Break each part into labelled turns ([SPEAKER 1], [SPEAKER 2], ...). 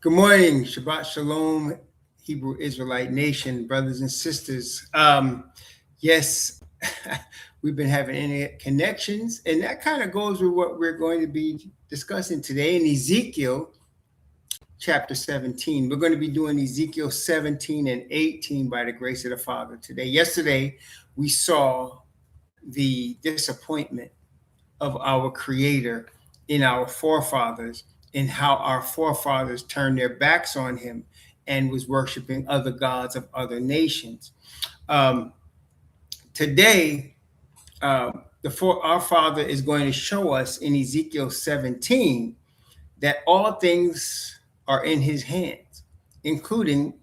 [SPEAKER 1] Good morning, Shabbat Shalom, Hebrew Israelite Nation, brothers and sisters. Yes, we've been having internet connections, and that kind of goes with what we're going to be discussing today in Ezekiel chapter 17. We're going to be doing Ezekiel 17 and 18 by the grace of the Father today. Yesterday, we saw the disappointment of our Creator in our forefathers, and how our forefathers turned their backs on him and was worshiping other gods of other nations. Today, our Father is going to show us in Ezekiel 17 that all things are in his hands, including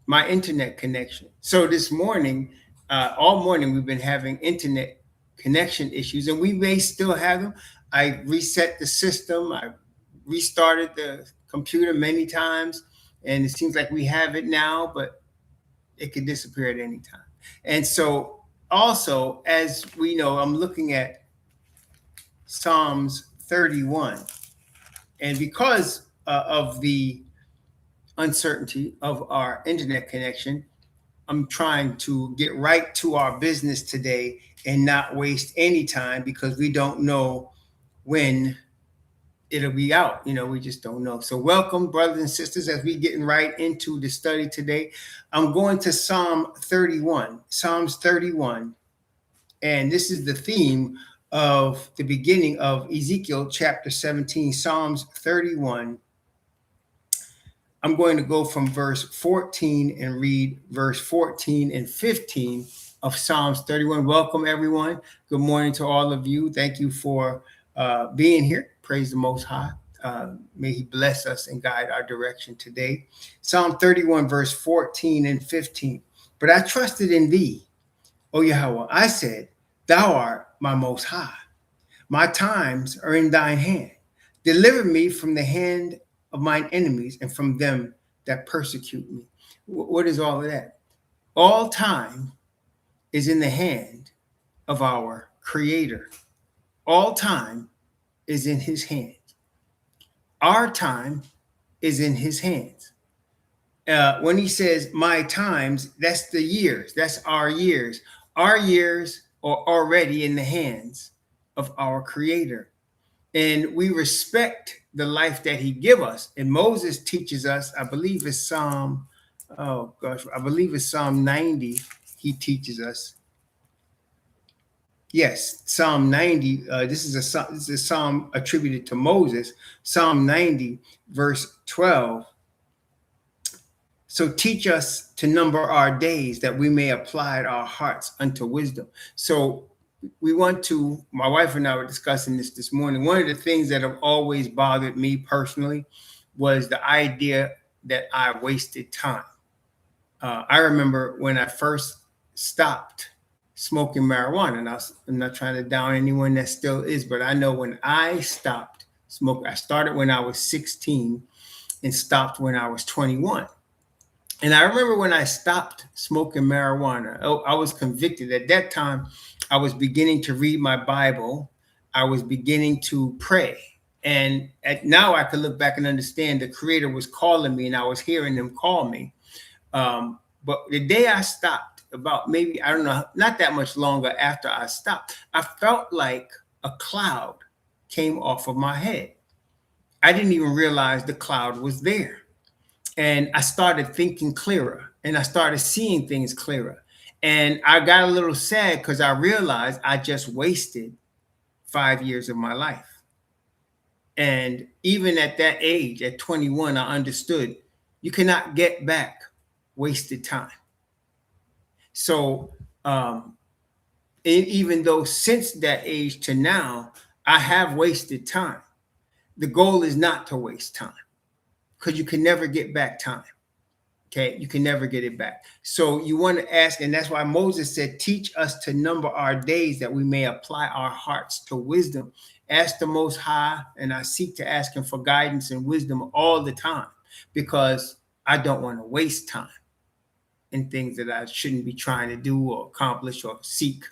[SPEAKER 1] my internet connection. So this morning, all morning, we've been having internet connection issues, and we may still have them. I reset the system. I restarted the computer many times, and it seems like we have it now, but it could disappear at any time. And so also, as we know, I'm looking at Psalms 31, and because of the uncertainty of our internet connection, I'm trying to get right to our business today and not waste any time, because we don't know when it'll be out. We just don't know. So welcome, brothers and sisters, as we getting right into the study today. I'm going to Psalms 31, and this is the theme of the beginning of Ezekiel chapter 17, Psalms 31. I'm going to go from verse 14 and read verse 14 and 15 of Psalms 31. Welcome, everyone. Good morning to all of you. Thank you for being here. Praise the Most High. May he bless us and guide our direction today. Psalm 31, verse 14 and 15. But I trusted in thee, O Yahweh. I said, thou art my Most High. My times are in thine hand. Deliver me from the hand of mine enemies and from them that persecute me. What is all of that? All time is in the hand of our Creator. All time is in his hands. Our time is in his hands. When he says my times, that's the years. That's our years. Our years are already in the hands of our Creator. And we respect the life that he give us. And Moses teaches us, I believe it's Psalm 90. He teaches us. Yes, Psalm 90. This is a psalm attributed to Moses. Psalm 90, verse 12. So teach us to number our days, that we may apply our hearts unto wisdom. So we want to, my wife and I were discussing this morning. One of the things that have always bothered me personally was the idea that I wasted time. I remember when I first stopped smoking marijuana, and I'm not trying to down anyone that still is, but I know when I stopped smoking, I started when I was 16 and stopped when I was 21. And I remember when I stopped smoking marijuana, I was convicted. At that time, I was beginning to read my Bible. I was beginning to pray. And now I could look back and understand the Creator was calling me, and I was hearing him call me. But the day I stopped, about maybe, I don't know, not that much longer after I stopped, I felt like a cloud came off of my head. I didn't even realize the cloud was there. And I started thinking clearer, and I started seeing things clearer. And I got a little sad because I realized I just wasted 5 years of my life. And even at that age, at 21, I understood you cannot get back wasted time. So even though since that age to now, I have wasted time, the goal is not to waste time, because you can never get back time. Okay, you can never get it back. So you want to ask, and that's why Moses said, teach us to number our days, that we may apply our hearts to wisdom. Ask the Most High, and I seek to ask him for guidance and wisdom all the time, because I don't want to waste time in things that I shouldn't be trying to do or accomplish or seek.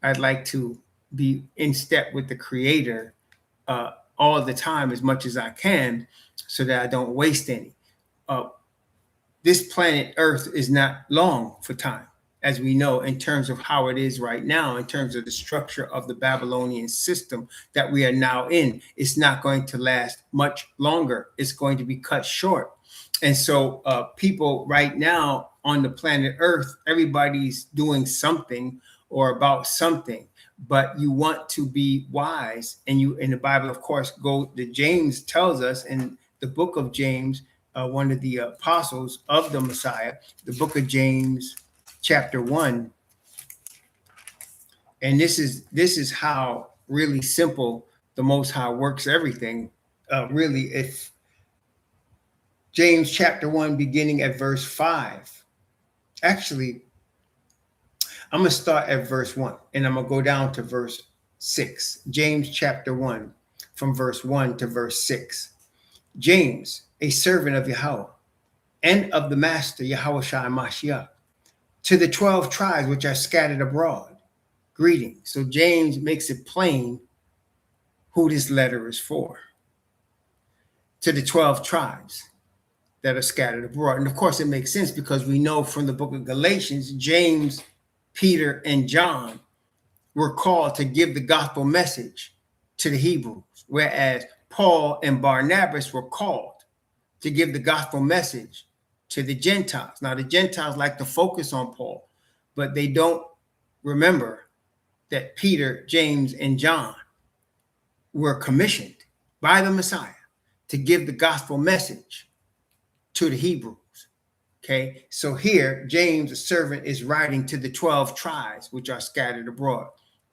[SPEAKER 1] I'd like to be in step with the Creator all the time as much as I can so that I don't waste any. This planet Earth is not long for time, as we know, in terms of how it is right now, in terms of the structure of the Babylonian system that we are now in. It's not going to last much longer. It's going to be cut short. And so people right now on the planet Earth, everybody's doing something or about something, but you want to be wise. And you, in the Bible, of course, James tells us in the book of James, one of the apostles of the Messiah, the book of James, chapter 1. And this is how really simple the Most High works everything. Really, if James chapter 1, beginning at verse 5. Actually, I'm going to start at verse 1 and I'm going to go down to verse 6. James chapter 1, from verse 1 to verse 6. James, a servant of Yahweh and of the Master YHWH Mashiach, to the 12 tribes which are scattered abroad, greeting. So James makes it plain who this letter is for. To the 12 tribes that are scattered abroad. And of course, it makes sense because we know from the book of Galatians, James, Peter, and John were called to give the gospel message to the Hebrews, whereas Paul and Barnabas were called to give the gospel message to the Gentiles. Now, the Gentiles like to focus on Paul, but they don't remember that Peter, James, and John were commissioned by the Messiah to give the gospel message to the Hebrews. Okay, so here, James, a servant, is writing to the 12 tribes which are scattered abroad.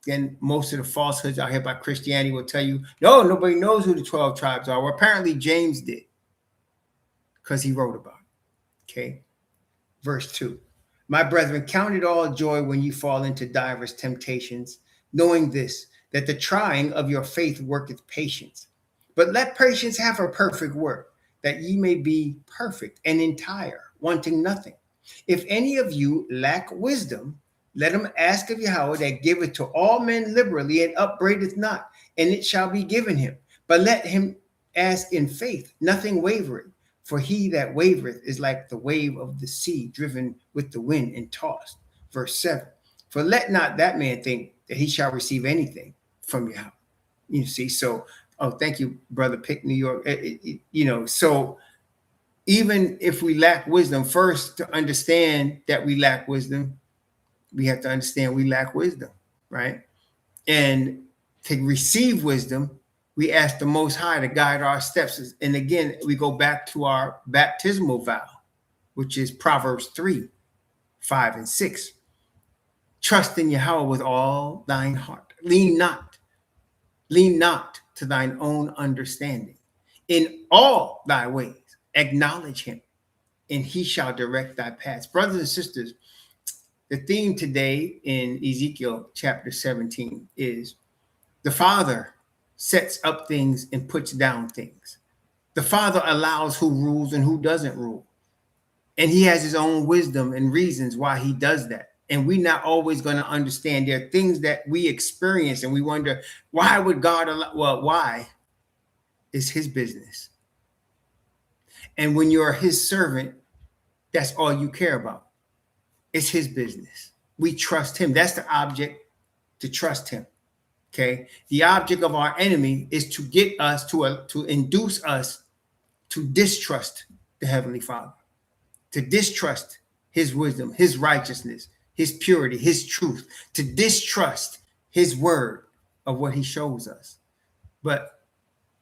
[SPEAKER 1] Then most of the falsehoods out here by Christianity will tell you, no, nobody knows who the 12 tribes are. Well, apparently James did, because he wrote about it. Okay, verse 2. My brethren, count it all joy when you fall into divers temptations, knowing this, that the trying of your faith worketh patience. But let patience have a perfect work, that ye may be perfect and entire, wanting nothing. If any of you lack wisdom, let him ask of Yahweh, that giveth to all men liberally and upbraideth not, and it shall be given him. But let him ask in faith, nothing wavering. For he that wavereth is like the wave of the sea, driven with the wind and tossed. Verse 7. For let not that man think that he shall receive anything from Yahweh. You see, so, oh, thank you, Brother Pick, New York. So even if we lack wisdom, first, to understand that we lack wisdom, we have to understand we lack wisdom, right? And to receive wisdom, we ask the Most High to guide our steps. And again, we go back to our baptismal vow, which is Proverbs 3, 5, and 6. Trust in Yahweh with all thine heart. Lean not to thine own understanding. In all thy ways, acknowledge him, and he shall direct thy paths. Brothers and sisters, the theme today in Ezekiel chapter 17 is the Father sets up things and puts down things. The Father allows who rules and who doesn't rule. And he has his own wisdom and reasons why he does that. And we're not always going to understand. There are things that we experience and we wonder, why would God allow? Well, why is his business. And when you're his servant, that's all you care about. It's his business. We trust him. That's the object, to trust him. Okay. The object of our enemy is to get us to induce us to distrust the Heavenly Father, to distrust his wisdom, his righteousness, his purity, his truth, to distrust his word of what he shows us. But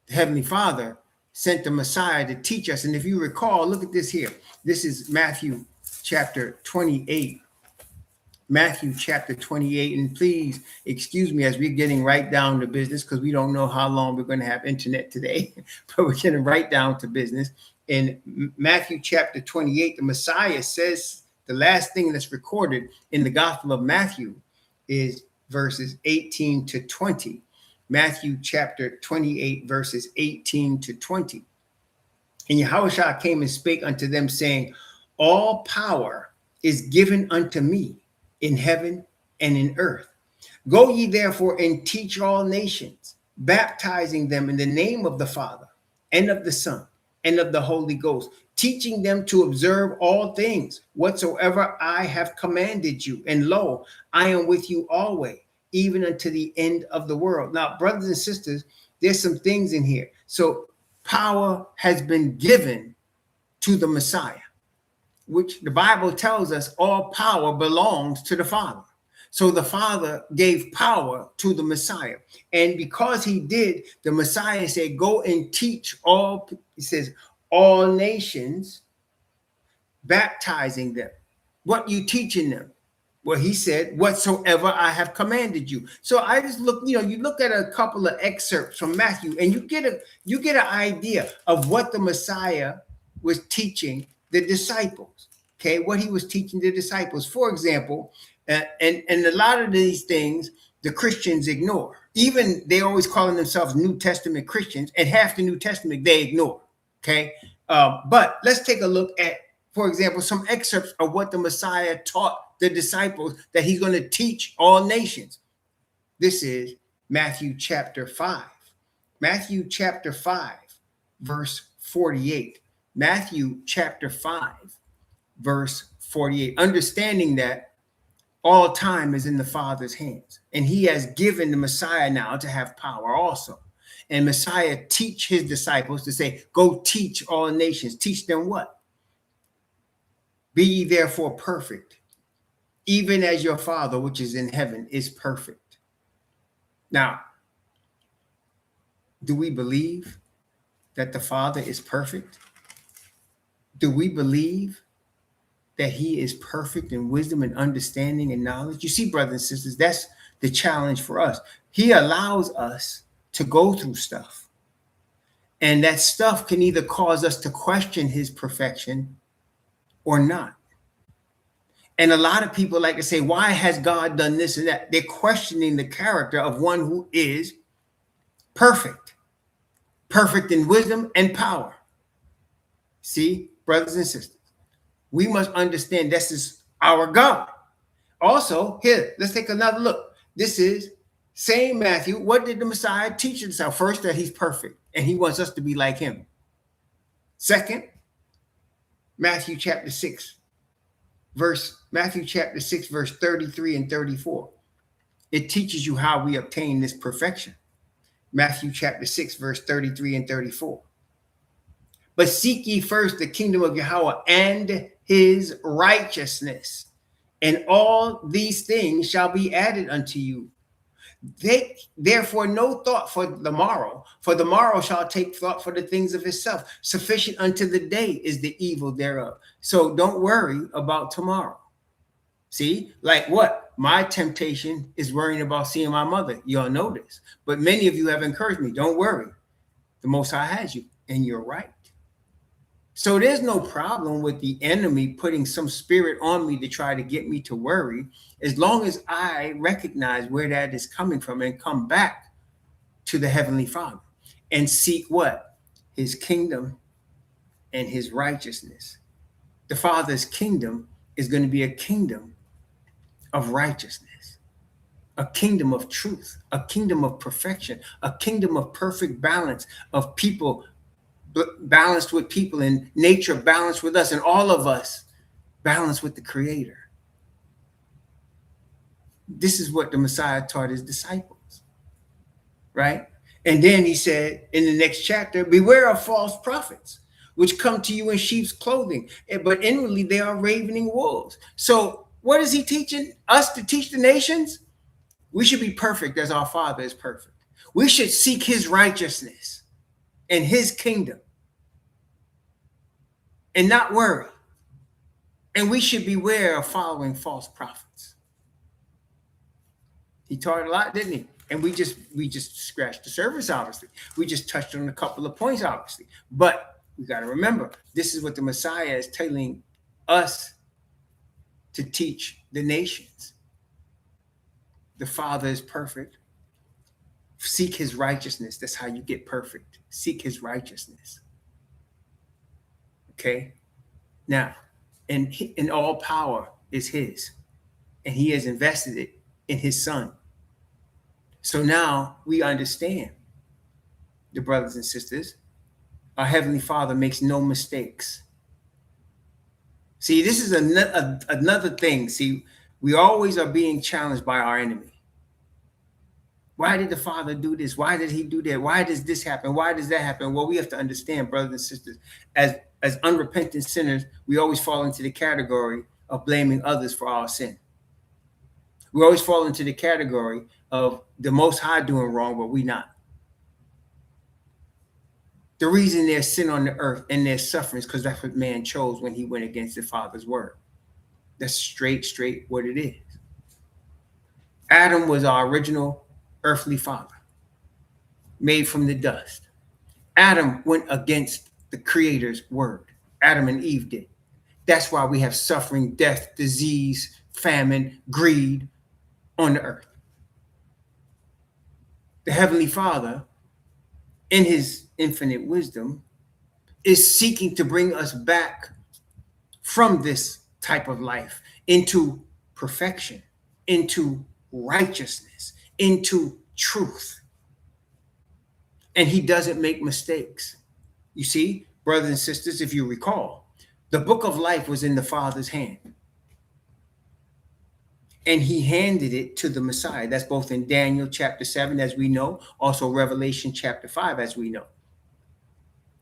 [SPEAKER 1] the Heavenly Father sent the Messiah to teach us. And if you recall, look at this here. This is Matthew chapter 28. Matthew chapter 28. And please excuse me as we're getting right down to business, because we don't know how long we're going to have internet today, but we're getting right down to business. In Matthew chapter 28, the Messiah says, the last thing that's recorded in the Gospel of Matthew is verses 18 to 20. Matthew chapter 28, verses 18 to 20. And Yahushua came and spake unto them, saying, all power is given unto me in heaven and in earth. Go ye therefore and teach all nations, baptizing them in the name of the Father and of the Son and of the Holy Ghost, teaching them to observe all things whatsoever I have commanded you. And lo, I am with you always, even unto the end of the world. Now, brothers and sisters, there's some things in here. So power has been given to the Messiah, which the Bible tells us all power belongs to the Father. So the Father gave power to the Messiah. And because he did, the Messiah said, go and teach all, he says, all nations, baptizing them. What you teaching them? Well, he said, whatsoever I have commanded you. So I just look, you look at a couple of excerpts from Matthew and you get an idea of what the Messiah was teaching the disciples. Okay, what he was teaching the disciples. For example, and a lot of these things the Christians ignore. Even they always calling themselves New Testament Christians, and half the New Testament they ignore. Okay, but let's take a look at, for example, some excerpts of what the Messiah taught the disciples that he's going to teach all nations. This is Matthew chapter 5. Matthew chapter 5, verse 48. Matthew chapter 5, verse 48. Understanding that all time is in the Father's hands, and he has given the Messiah now to have power also. And Messiah teach his disciples to say, go teach all nations. Teach them what? Be ye therefore perfect, even as your Father which is in heaven is perfect. Now, do we believe that the Father is perfect? Do we believe that he is perfect in wisdom and understanding and knowledge? You see, brothers and sisters, that's the challenge for us. He allows us to go through stuff. And that stuff can either cause us to question his perfection or not. And a lot of people like to say, why has God done this and that? They're questioning the character of one who is perfect, perfect in wisdom and power. See, brothers and sisters, we must understand this is our God. Also, here, let's take another look. This is same Matthew. What did the Messiah teach himself? First, that he's perfect and he wants us to be like him. Second, Matthew chapter 6, verse 33 and 34. It teaches you how we obtain this perfection. Matthew chapter 6, verse 33 and 34. But seek ye first the kingdom of Yahweh and his righteousness, and all these things shall be added unto you. Take therefore no thought for the morrow shall take thought for the things of itself. Sufficient unto the day is the evil thereof. So don't worry about tomorrow. See, like what? My temptation is worrying about seeing my mother. Y'all know this. But many of you have encouraged me, don't worry. The Most High has you, and you're right. So there's no problem with the enemy putting some spirit on me to try to get me to worry, as long as I recognize where that is coming from and come back to the Heavenly Father and seek what? His kingdom and his righteousness. The Father's kingdom is going to be a kingdom of righteousness, a kingdom of truth, a kingdom of perfection, a kingdom of perfect balance of people balanced with people, and nature balanced with us, and all of us balanced with the Creator. This is what the Messiah taught his disciples, right? And then he said in the next chapter, beware of false prophets, which come to you in sheep's clothing, but inwardly they are ravening wolves. So what is he teaching us to teach the nations? We should be perfect as our Father is perfect. We should seek his righteousness and his kingdom and not worry. And we should beware of following false prophets. He taught a lot, didn't he? And we just scratched the surface, obviously. We just touched on a couple of points, obviously. But we got to remember, this is what the Messiah is telling us to teach the nations. The Father is perfect. Seek his righteousness. That's how you get perfect. Seek his righteousness. Okay? Now, and all power is his. And he has invested it in his Son. So now we understand the brothers and sisters, our Heavenly Father makes no mistakes. See, this is another thing. See, we always are being challenged by our enemy. Why did the Father do this? Why did he do that? Why does this happen? Why does that happen? Well, we have to understand, brothers and sisters, as unrepentant sinners, we always fall into the category of blaming others for our sin. We always fall into the category of the Most High doing wrong, but we not. The reason there's sin on the earth and there's suffering is because that's what man chose when he went against the Father's word. That's straight what it is. Adam was our original earthly father, made from the dust. Adam went against the Creator's word. Adam and Eve did. That's why we have suffering, death, disease, famine, greed on the earth. The Heavenly Father, in his infinite wisdom, is seeking to bring us back from this type of life into perfection, into righteousness, into truth. And he doesn't make mistakes. You see, brothers and sisters, if you recall, the book of life was in the Father's hand. And he handed it to the Messiah. That's both in Daniel chapter 7, as we know, also Revelation chapter 5, as we know.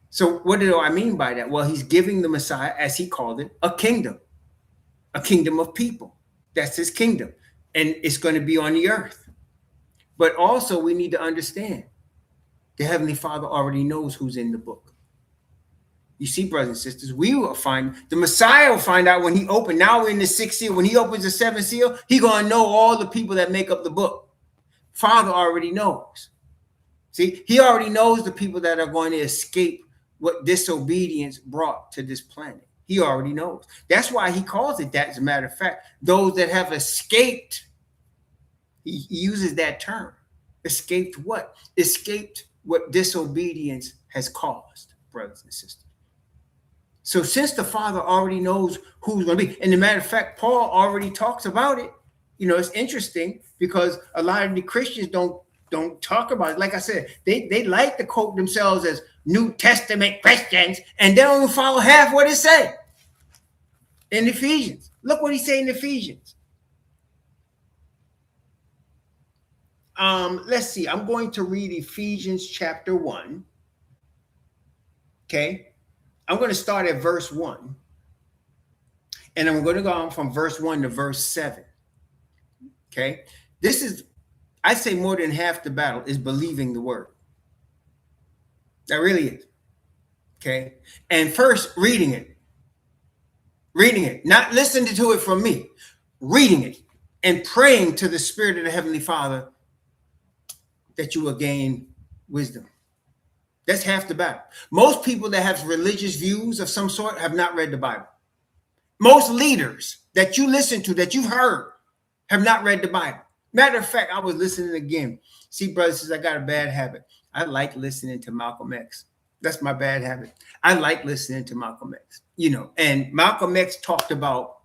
[SPEAKER 1] So what do I mean by that? Well, he's giving the Messiah, as he called it, a kingdom of people. That's his kingdom. And it's going to be on the earth. But also we need to understand the Heavenly Father already knows who's in the book. You see, brothers and sisters, we will find, the Messiah will find out when he opened. Now we're in the 6th seal. When he opens the 7th seal, he's going to know all the people that make up the book. Father already knows. See, he already knows the people that are going to escape what disobedience brought to this planet. He already knows. That's why he calls it that, as a matter of fact. Those that have escaped, he uses that term. Escaped what? Escaped what disobedience has caused, brothers and sisters. So since the Father already knows who's going to be, and as a matter of fact, Paul already talks about it. You know, it's interesting because a lot of the Christians don't talk about it. Like I said, they like to quote themselves as New Testament Christians, and they don't even follow half what it said in Ephesians. Look what he said in Ephesians. Let's see. I'm going to read Ephesians chapter 1. Okay. I'm going to start at verse 1. And I'm going to go on from verse 1 to verse 7. Okay. This is, I'd say more than half the battle is believing the word. That really is. Okay. And first, reading it. Reading it. Not listening to it from me. Reading it. And praying to the Spirit of the Heavenly Father that you will gain wisdom. That's half the battle. Most people that have religious views of some sort have not read the Bible. Most leaders that you listen to, that you've heard, have not read the Bible. Matter of fact, I was listening again. See, brothers, I got a bad habit. I like listening to Malcolm X. That's my bad habit. I like listening to Malcolm X. You know, and Malcolm X talked about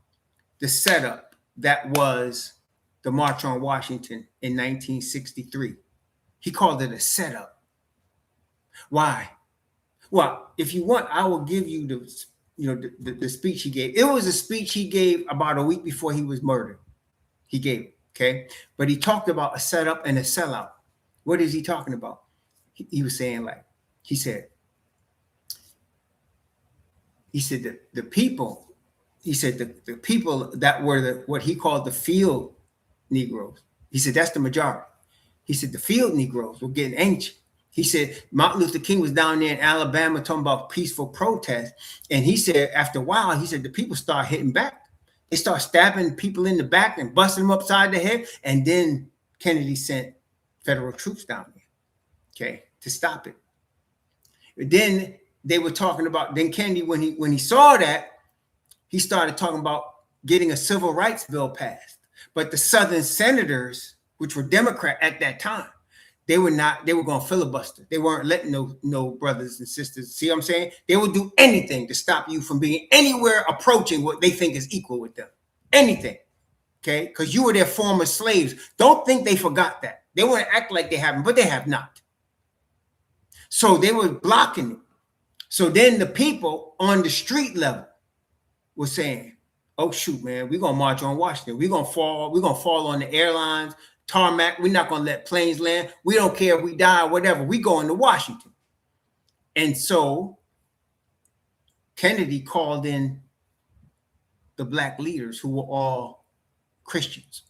[SPEAKER 1] the setup that was the March on Washington in 1963. He called it a setup. Why? Well, if you want, I will give you the speech he gave. It was a speech he gave about a week before he was murdered. He gave it, okay? But he talked about a setup and a sellout. What is he talking about? He was saying, like, he said that the people that were what he called the field Negroes. He said that's the majority. He said the field Negroes were getting anxious. He said Martin Luther King was down there in Alabama talking about peaceful protest. And he said after a while, he said the people start hitting back. They start stabbing people in the back and busting them upside the head. And then Kennedy sent federal troops down there, okay, to stop it. Then they were talking about, then Kennedy, when he saw that, he started talking about getting a civil rights bill passed. But the Southern senators, which were Democrat at that time, they were going to filibuster. They weren't letting no brothers and sisters. See what I'm saying? They would do anything to stop you from being anywhere approaching what they think is equal with them. Anything. Okay? Because you were their former slaves. Don't think they forgot that. They want to act like they haven't, but they have not. So they were blocking it. So then the people on the street level were saying, oh shoot, man, we're gonna march on Washington. We're gonna fall on the airlines, tarmac. We're not gonna let planes land. We don't care if we die or whatever. We going to Washington. And so Kennedy called in the black leaders who were all Christians.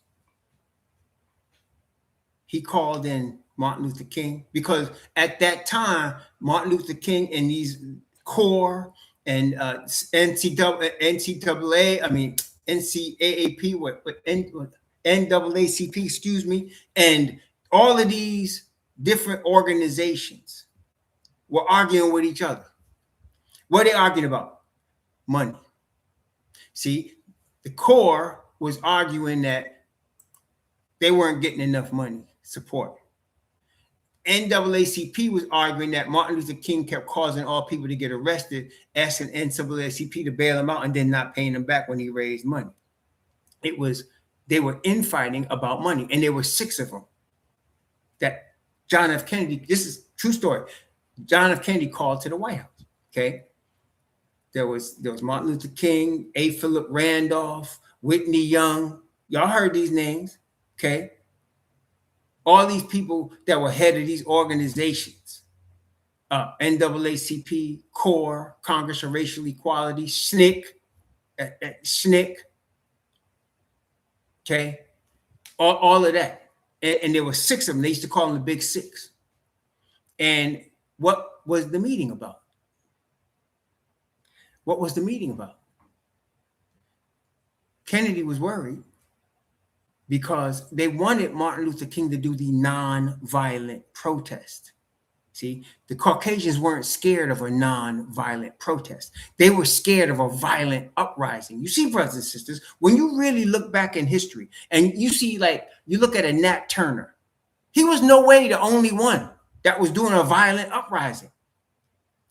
[SPEAKER 1] He called in Martin Luther King, because at that time, Martin Luther King and these CORE and NCAA, I mean, NCAAP, NAACP, excuse me, and all of these different organizations were arguing with each other. What are they arguing about? Money. See, the CORE was arguing that they weren't getting enough money support. NAACP was arguing that Martin Luther King kept causing all people to get arrested, asking NAACP to bail him out and then not paying him back when he raised money. They were infighting about money, and there were 6 of them that John F. Kennedy, this is true story, John F. Kennedy called to the White House, okay? There was Martin Luther King, A. Philip Randolph, Whitney Young. Y'all heard these names, okay? All these people that were head of these organizations, NAACP, CORE, Congress of Racial Equality, SNCC, okay? All of that. And there were 6 of them. They used to call them the Big Six. And what was the meeting about? What was the meeting about? Kennedy was worried because they wanted Martin Luther King to do the non-violent protest. See, the Caucasians weren't scared of a non-violent protest. They were scared of a violent uprising. You see, brothers and sisters, when you really look back in history and you see, like, you look at a Nat Turner, he was no way the only one that was doing a violent uprising.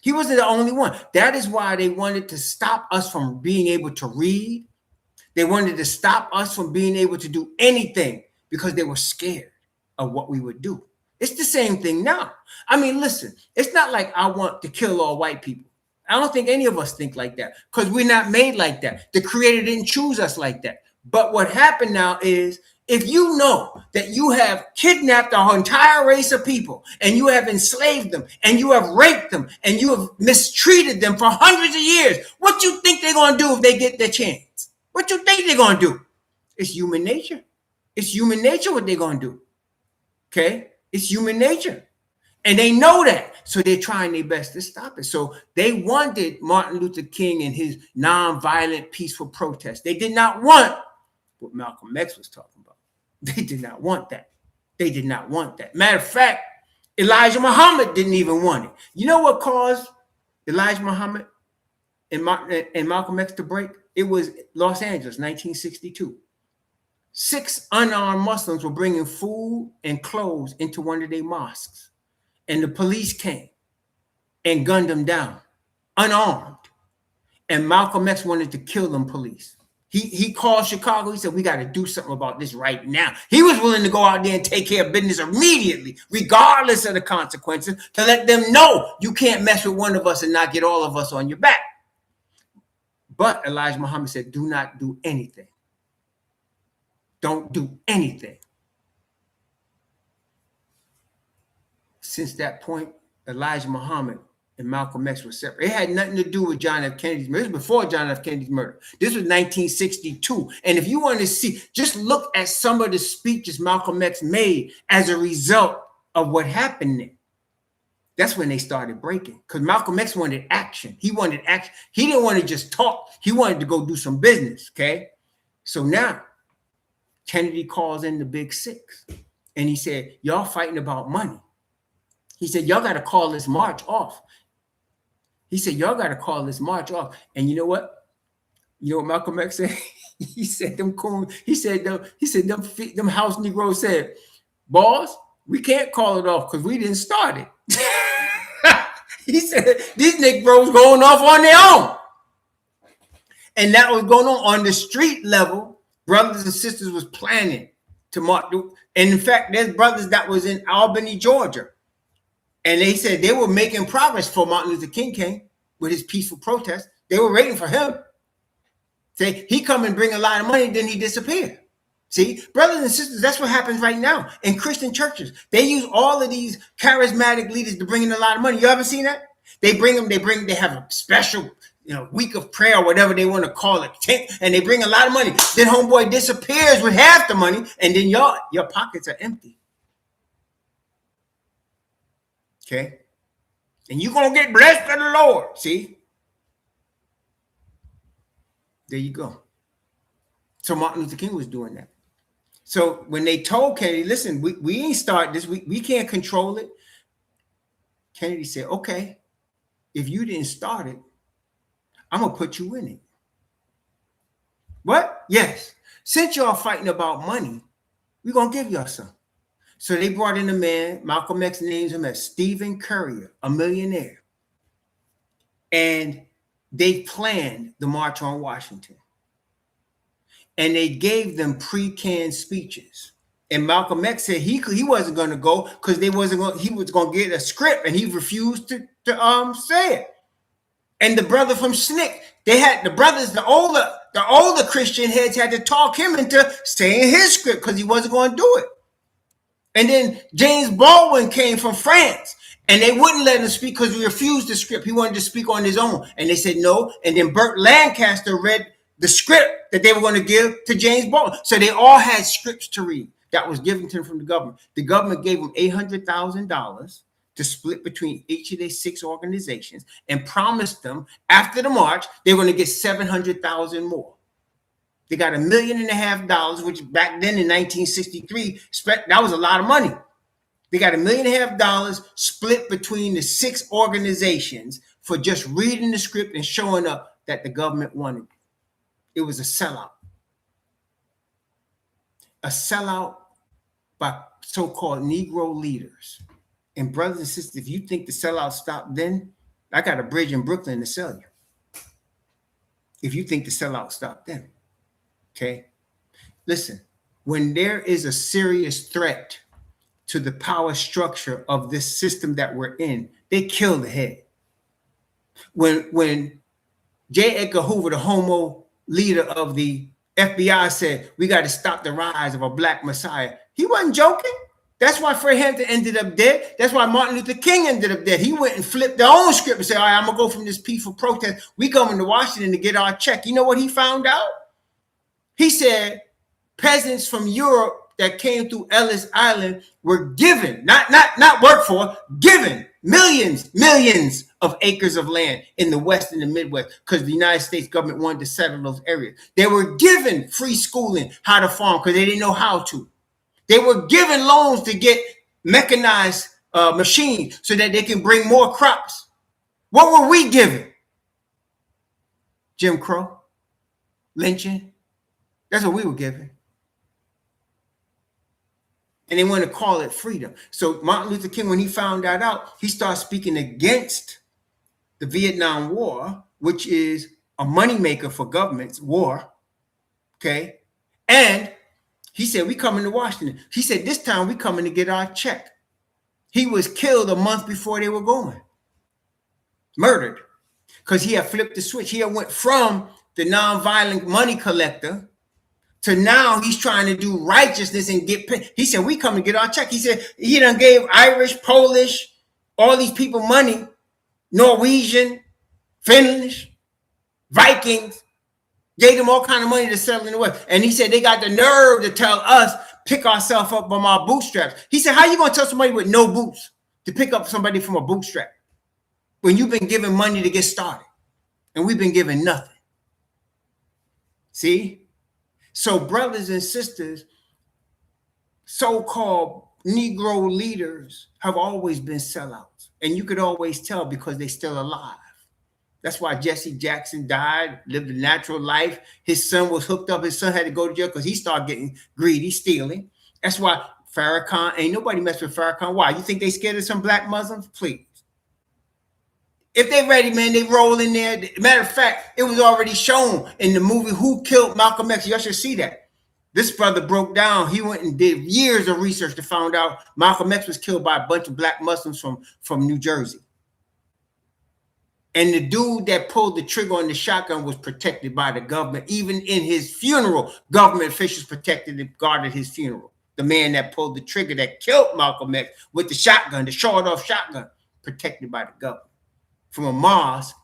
[SPEAKER 1] He wasn't the only one. That is why they wanted to stop us from being able to read. They wanted to stop us from being able to do anything because they were scared of what we would do. It's the same thing now. I mean, listen, it's not like I want to kill all white people. I don't think any of us think like that because we're not made like that. The Creator didn't choose us like that. But what happened now is, if you know that you have kidnapped our entire race of people and you have enslaved them and you have raped them and you have mistreated them for hundreds of years, what you think they're going to do if they get their chance? What you think they're going to do? It's human nature. It's human nature what they're going to do. Okay? It's human nature. And they know that. So they're trying their best to stop it. So they wanted Martin Luther King and his nonviolent, peaceful protest. They did not want what Malcolm X was talking about. They did not want that. They did not want that. Matter of fact, Elijah Muhammad didn't even want it. You know what caused Elijah Muhammad and Malcolm X to break? It was Los Angeles, 1962. 6 unarmed Muslims were bringing food and clothes into one of their mosques. And the police came and gunned them down, unarmed. And Malcolm X wanted to kill them police. He called Chicago. He said, we got to do something about this right now. He was willing to go out there and take care of business immediately, regardless of the consequences, to let them know you can't mess with one of us and not get all of us on your back. But Elijah Muhammad said, do not do anything. Don't do anything. Since that point, Elijah Muhammad and Malcolm X were separate. It had nothing to do with John F. Kennedy's murder. This was before John F. Kennedy's murder. This was 1962. And if you want to see, just look at some of the speeches Malcolm X made as a result of what happened there. That's when they started breaking, because Malcolm X wanted action. He wanted action. He didn't want to just talk. He wanted to go do some business, okay? So now Kennedy calls in the Big Six, and he said, y'all fighting about money. He said, y'all got to call this march off. He said, y'all got to call this march off. And you know what? You know what Malcolm X said? He said, them house Negroes said, boss, we can't call it off because we didn't start it. He said, these Negroes going off on their own. And that was going on the street level. Brothers and sisters was planning to march. And in fact, there's brothers that was in Albany, Georgia. And they said they were making progress before Martin Luther King came with his peaceful protest. They were waiting for him. Say, he come and bring a lot of money, then he disappeared. See, brothers and sisters, that's what happens right now in Christian churches. They use all of these charismatic leaders to bring in a lot of money. You ever seen that? They have a special, week of prayer, or whatever they want to call it, and they bring a lot of money. Then homeboy disappears with half the money, and then your pockets are empty. Okay? And you're going to get blessed of the Lord. See? There you go. So Martin Luther King was doing that. So when they told Kennedy, listen, we ain't start this, we can't control it. Kennedy said, okay, if you didn't start it, I'm going to put you in it. What? Yes. Since y'all fighting about money, we're going to give y'all some. So they brought in a man, Malcolm X names him as Stephen Currier, a millionaire. And they planned the March on Washington. And they gave them pre-canned speeches. And Malcolm X said he wasn't going to go because he was going to get a script, and he refused to say it. And the brother from SNCC, the older Christian heads had to talk him into saying his script because he wasn't going to do it. And then James Baldwin came from France, and they wouldn't let him speak because he refused the script. He wanted to speak on his own. And they said no. And then Burt Lancaster read the script that they were going to give to James Baldwin. So they all had scripts to read that was given to them from the government. The government gave them $800,000 to split between each of their 6 organizations and promised them after the march, they were going to get $700,000 more. They got $1.5 million, which back then in 1963, that was a lot of money. They got $1.5 million split between the 6 organizations for just reading the script and showing up that the government wanted it. It was a sellout. A sellout by so-called Negro leaders. And brothers and sisters, if you think the sellout stopped then, I got a bridge in Brooklyn to sell you. If you think the sellout stopped then. Okay? Listen, when there is a serious threat to the power structure of this system that we're in, they kill the head. When J. Edgar Hoover, the homo leader of the FBI, said, we got to stop the rise of a black messiah, he wasn't joking. That's why Fred Hampton ended up dead. That's why Martin Luther King ended up dead. He went and flipped their own script and said, all right, I'm going to go from this peaceful protest. We coming to Washington to get our check. You know what he found out? He said peasants from Europe that came through Ellis Island were given, not worked for, given millions of acres of land in the West and the Midwest because the United States government wanted to settle those areas. They were given free schooling, how to farm, because they didn't know how to. They were given loans to get mechanized machines so that they can bring more crops. What were we given? Jim Crow, lynching. That's what we were given. And they want to call it freedom. So Martin Luther King, when he found that out, he started speaking against the Vietnam War, which is a moneymaker for governments, war. Okay. And he said, we coming to Washington. He said, this time we coming to get our check. He was killed a month before they were going. Murdered. Because he had flipped the switch. He had went from the nonviolent money collector to now he's trying to do righteousness and get paid. He said, we come to get our check. He said, he done gave Irish, Polish, all these people money, Norwegian, Finnish, Vikings, gave them all kind of money to settle in the West. And he said, they got the nerve to tell us, pick ourselves up from our bootstraps. He said, how you going to tell somebody with no boots to pick up somebody from a bootstrap when you've been given money to get started and we've been given nothing? See? So brothers and sisters, so-called Negro leaders have always been sellouts. And you could always tell because they're still alive. That's why Jesse Jackson died, lived a natural life. His son was hooked up. His son had to go to jail because he started getting greedy, stealing. That's why Farrakhan, ain't nobody mess with Farrakhan. Why? You think they scared of some black Muslims? Please. If they're ready, man, they roll in there. Matter of fact, it was already shown in the movie Who Killed Malcolm X. Y'all should see that. This brother broke down. He went and did years of research to find out Malcolm X was killed by a bunch of black Muslims from New Jersey. And the dude that pulled the trigger on the shotgun was protected by the government. Even in his funeral, government officials protected and guarded his funeral. The man that pulled the trigger that killed Malcolm X with the shotgun, the short-off shotgun, protected by the government from a mosque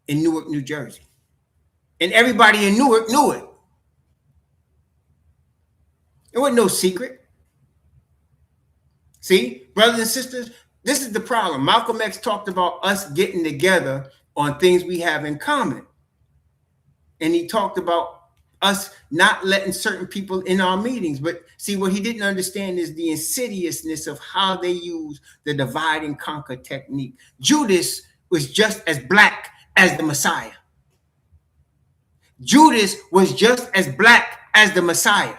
[SPEAKER 1] in Newark, New Jersey. And everybody in Newark knew it. It wasn't no secret. See, brothers and sisters, this is the problem. Malcolm X talked about us getting together on things we have in common. And he talked about us not letting certain people in our meetings. But see, what he didn't understand is the insidiousness of how they use the divide and conquer technique. Judas was just as black as the Messiah. Judas was just as black as the Messiah.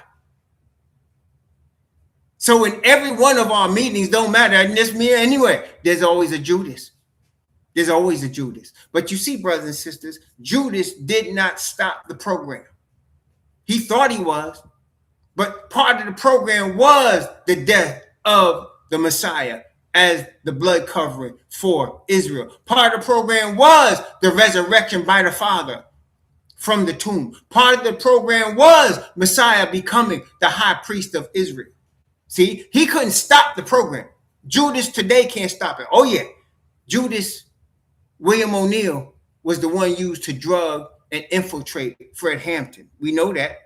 [SPEAKER 1] So in every one of our meetings, don't matter, and this me anyway, there's always a Judas. There's always a Judas. But you see, brothers and sisters, Judas did not stop the program. He thought he was, but part of the program was the death of the Messiah as the blood covering for Israel. Part of the program was the resurrection by the Father from the tomb. Part of the program was Messiah becoming the high priest of Israel. See, he couldn't stop the program. Judas today can't stop it. Oh, yeah. Judas William O'Neill was the one used to drug and infiltrate Fred Hampton. We know that.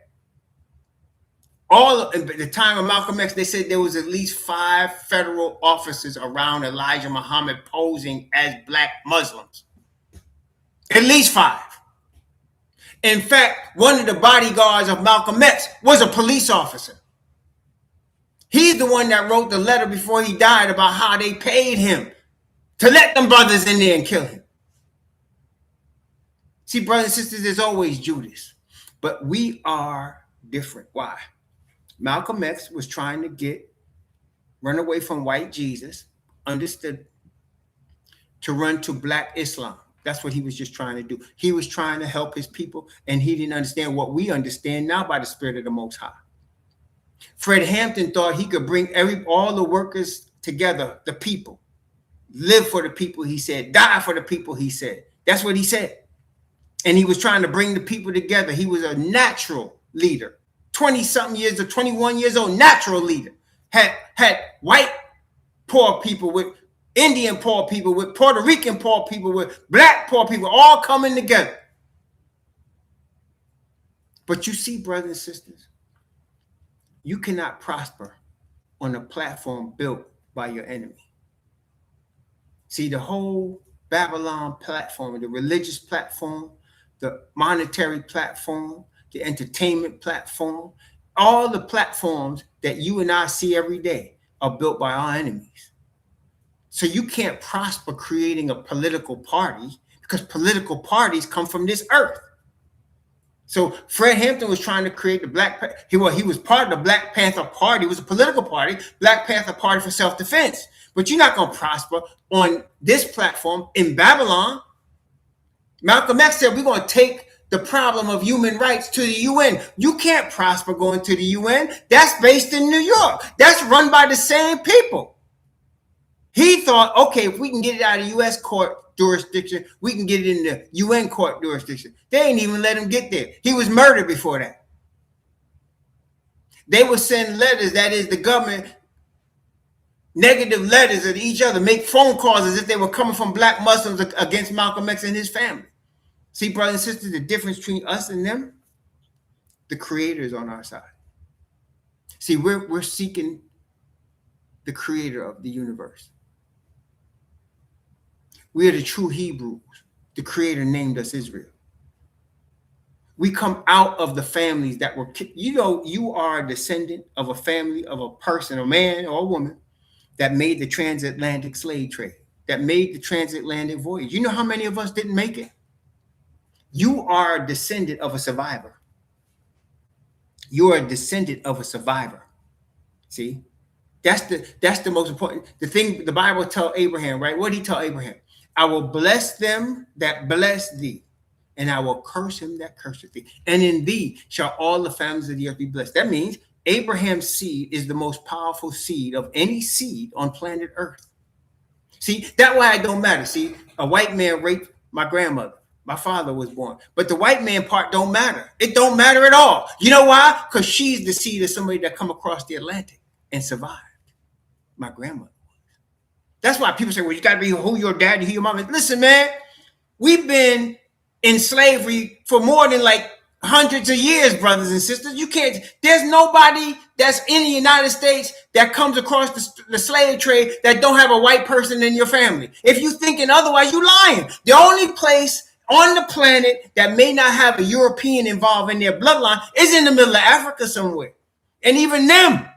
[SPEAKER 1] At the time of Malcolm X, they said there was at least 5 federal officers around Elijah Muhammad posing as black Muslims. At least 5. In fact, one of the bodyguards of Malcolm X was a police officer. He's the one that wrote the letter before he died about how they paid him to let them brothers in there and kill him. See, brothers and sisters, there's always Judas. But we are different. Why? Malcolm X was trying to run away from white Jesus, understood, to run to black Islam. That's what he was just trying to do. He was trying to help his people, and he didn't understand what we understand now by the Spirit of the Most High. Fred Hampton thought he could bring all the workers together, the people, live for the people, he said, die for the people, he said. That's what he said. And he was trying to bring the people together. He was a natural leader, 20-something years or 21 years old, natural leader. Had white poor people with Indian poor people, with Puerto Rican poor people, with black poor people, all coming together. But you see, brothers and sisters, you cannot prosper on a platform built by your enemy. See, the whole Babylon platform, the religious platform, the monetary platform, the entertainment platform, all the platforms that you and I see every day are built by our enemies. So you can't prosper creating a political party because political parties come from this earth. So Fred Hampton was trying to create the he was part of the Black Panther Party. It was a political party, Black Panther Party for self-defense. But you're not going to prosper on this platform in Babylon. Malcolm X said, we're going to take the problem of human rights to the UN. You can't prosper going to the UN. That's based in New York. That's run by the same people. He thought, okay, if we can get it out of U.S. court jurisdiction, we can get it in the UN court jurisdiction. They ain't even let him get there. He was murdered before that. They would send letters, that is the government, negative letters at each other, make phone calls as if they were coming from black Muslims against Malcolm X and his family. See, brothers and sisters, the difference between us and them, the Creator is on our side. See, we're seeking the Creator of the universe. We are the true Hebrews. The Creator named us Israel. We come out of the families that were, you are a descendant of a family, of a person, a man or a woman that made the transatlantic slave trade, that made the transatlantic voyage. You know how many of us didn't make it? You are a descendant of a survivor. You are a descendant of a survivor. See, that's the most important. The thing the Bible tell Abraham, right? What did he tell Abraham? I will bless them that bless thee, and I will curse him that curseth thee. And in thee shall all the families of the earth be blessed. That means Abraham's seed is the most powerful seed of any seed on planet Earth. See, that's why it don't matter. See, a white man raped my grandmother. My father was born. But the white man part don't matter. It don't matter at all. You know why? Because she's the seed of somebody that come across the Atlantic and survived. My grandmother. That's why people say, well, you got to be who your dad, who your mom is. Listen, man, we've been in slavery for more than like hundreds of years, brothers and sisters. You can't, there's nobody that's in the United States that comes across the slave trade that don't have a white person in your family. If you thinking otherwise, you lying. The only place on the planet that may not have a European involved in their bloodline is in the middle of Africa somewhere. And even them,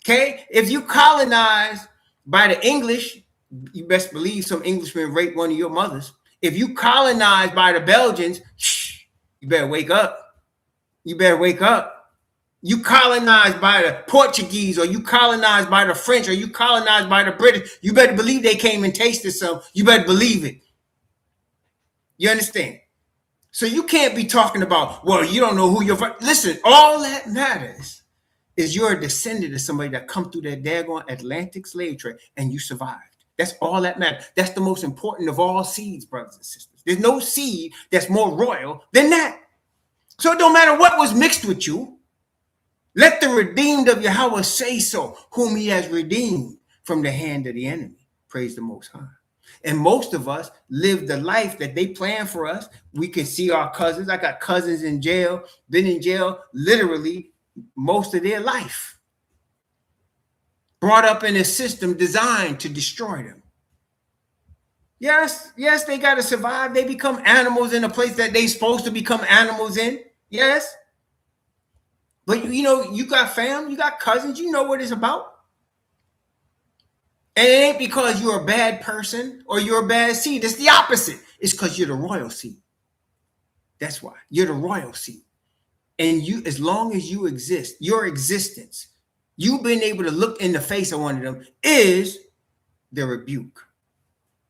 [SPEAKER 1] okay? If you colonized by the English, you best believe some Englishman raped one of your mothers. If you colonized by the Belgians, you better wake up. You better wake up. You colonized by the Portuguese, or you colonized by the French, or you colonized by the British, you better believe they came and tasted some. You better believe it. You understand? So you can't be talking about, well, you don't know who you're. Listen, all that matters is you're a descendant of somebody that come through that daggone Atlantic slave trade and you survived. That's all that matters. That's the most important of all seeds, brothers and sisters. There's no seed that's more royal than that. So it don't matter what was mixed with you. Let the redeemed of Yahweh say so, whom he has redeemed from the hand of the enemy. Praise the Most High. And most of us live the life that they plan for us. We can see our cousins. I got cousins in jail, been in jail literally most of their life. Brought up in a system designed to destroy them. Yes, they got to survive. They become animals in a place that they're supposed to become animals in. Yes. But you know, you got fam, you got cousins, you know what it's about. And it ain't because you're a bad person or you're a bad seed. It's the opposite. It's because you're the royal seed. That's why. You're the royal seed. And you, as long as you exist, your existence, you being able to look in the face of one of them is the rebuke.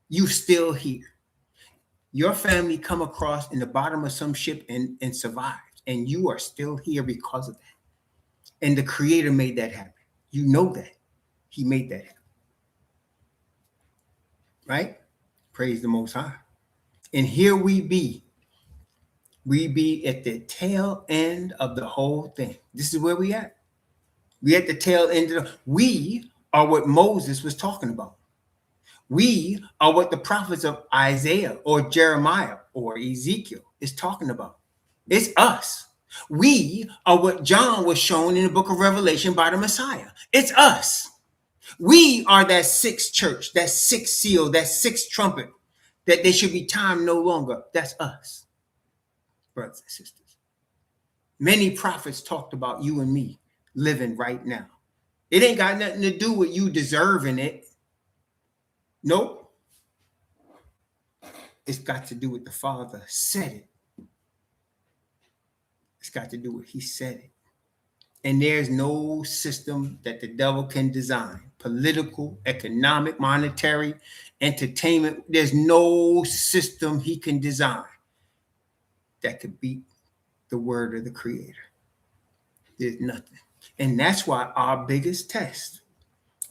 [SPEAKER 1] You still here. Your family come across in the bottom of some ship and survived. And you are still here because of that. And the Creator made that happen. You know that. He made that happen. Right? Praise the Most High. And here we be. We be at the tail end of the whole thing. This is where we at. We at the tail end of we are what Moses was talking about. We are what the prophets of Isaiah or Jeremiah or Ezekiel is talking about. It's us. We are what John was shown in the book of Revelation by the Messiah. It's us. We are that sixth church, that sixth seal, that sixth trumpet, that there should be time no longer. That's us, brothers and sisters. Many prophets talked about you and me living right now. It ain't got nothing to do with you deserving it. Nope. It's got to do with the Father said it. It's got to do with he said it. And there's no system that the devil can design. Political, economic, monetary, entertainment. There's no system he can design that could beat the word of the Creator. There's nothing. And that's why our biggest test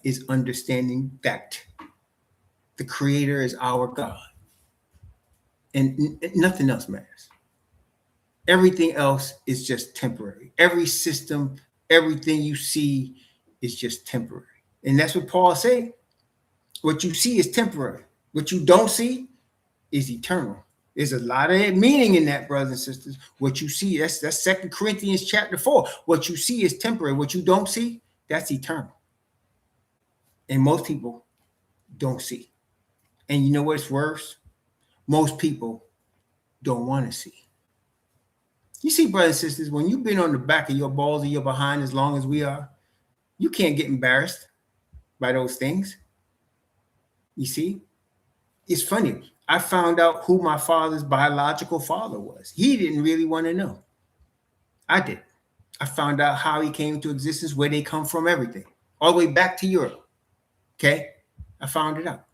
[SPEAKER 1] is understanding that the Creator is our God. And nothing else matters. Everything else is just temporary. Every system, everything you see is just temporary. And that's what Paul said. What you see is temporary. What you don't see is eternal. There's a lot of meaning in that, brothers and sisters. What you see, that's 2 Corinthians chapter 4. What you see is temporary. What you don't see, that's eternal. And most people don't see. And you know what's worse? Most people don't want to see. You see, brothers and sisters, when you've been on the back of your balls or your behind as long as we are, you can't get embarrassed by those things. You see? It's funny. I found out who my father's biological father was. He didn't really want to know. I did. I found out how he came into existence, where they come from, everything. All the way back to Europe. Okay? I found it out.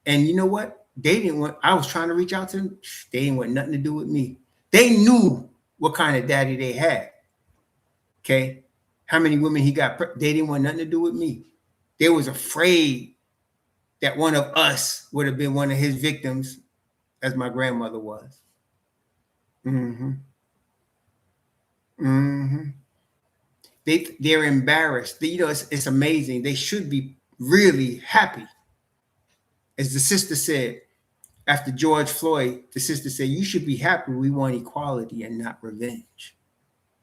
[SPEAKER 1] And you know what? They didn't want, I was trying to reach out to them. They didn't want nothing to do with me. They knew what kind of daddy they had. Okay. How many women he got? They didn't want nothing to do with me. They was afraid that one of us would have been one of his victims, as my grandmother was. Mm-hmm. Mm-hmm. They're embarrassed. You know, it's amazing. They should be really happy. As the sister said, after George Floyd, the sister said, you should be happy. We want equality and not revenge.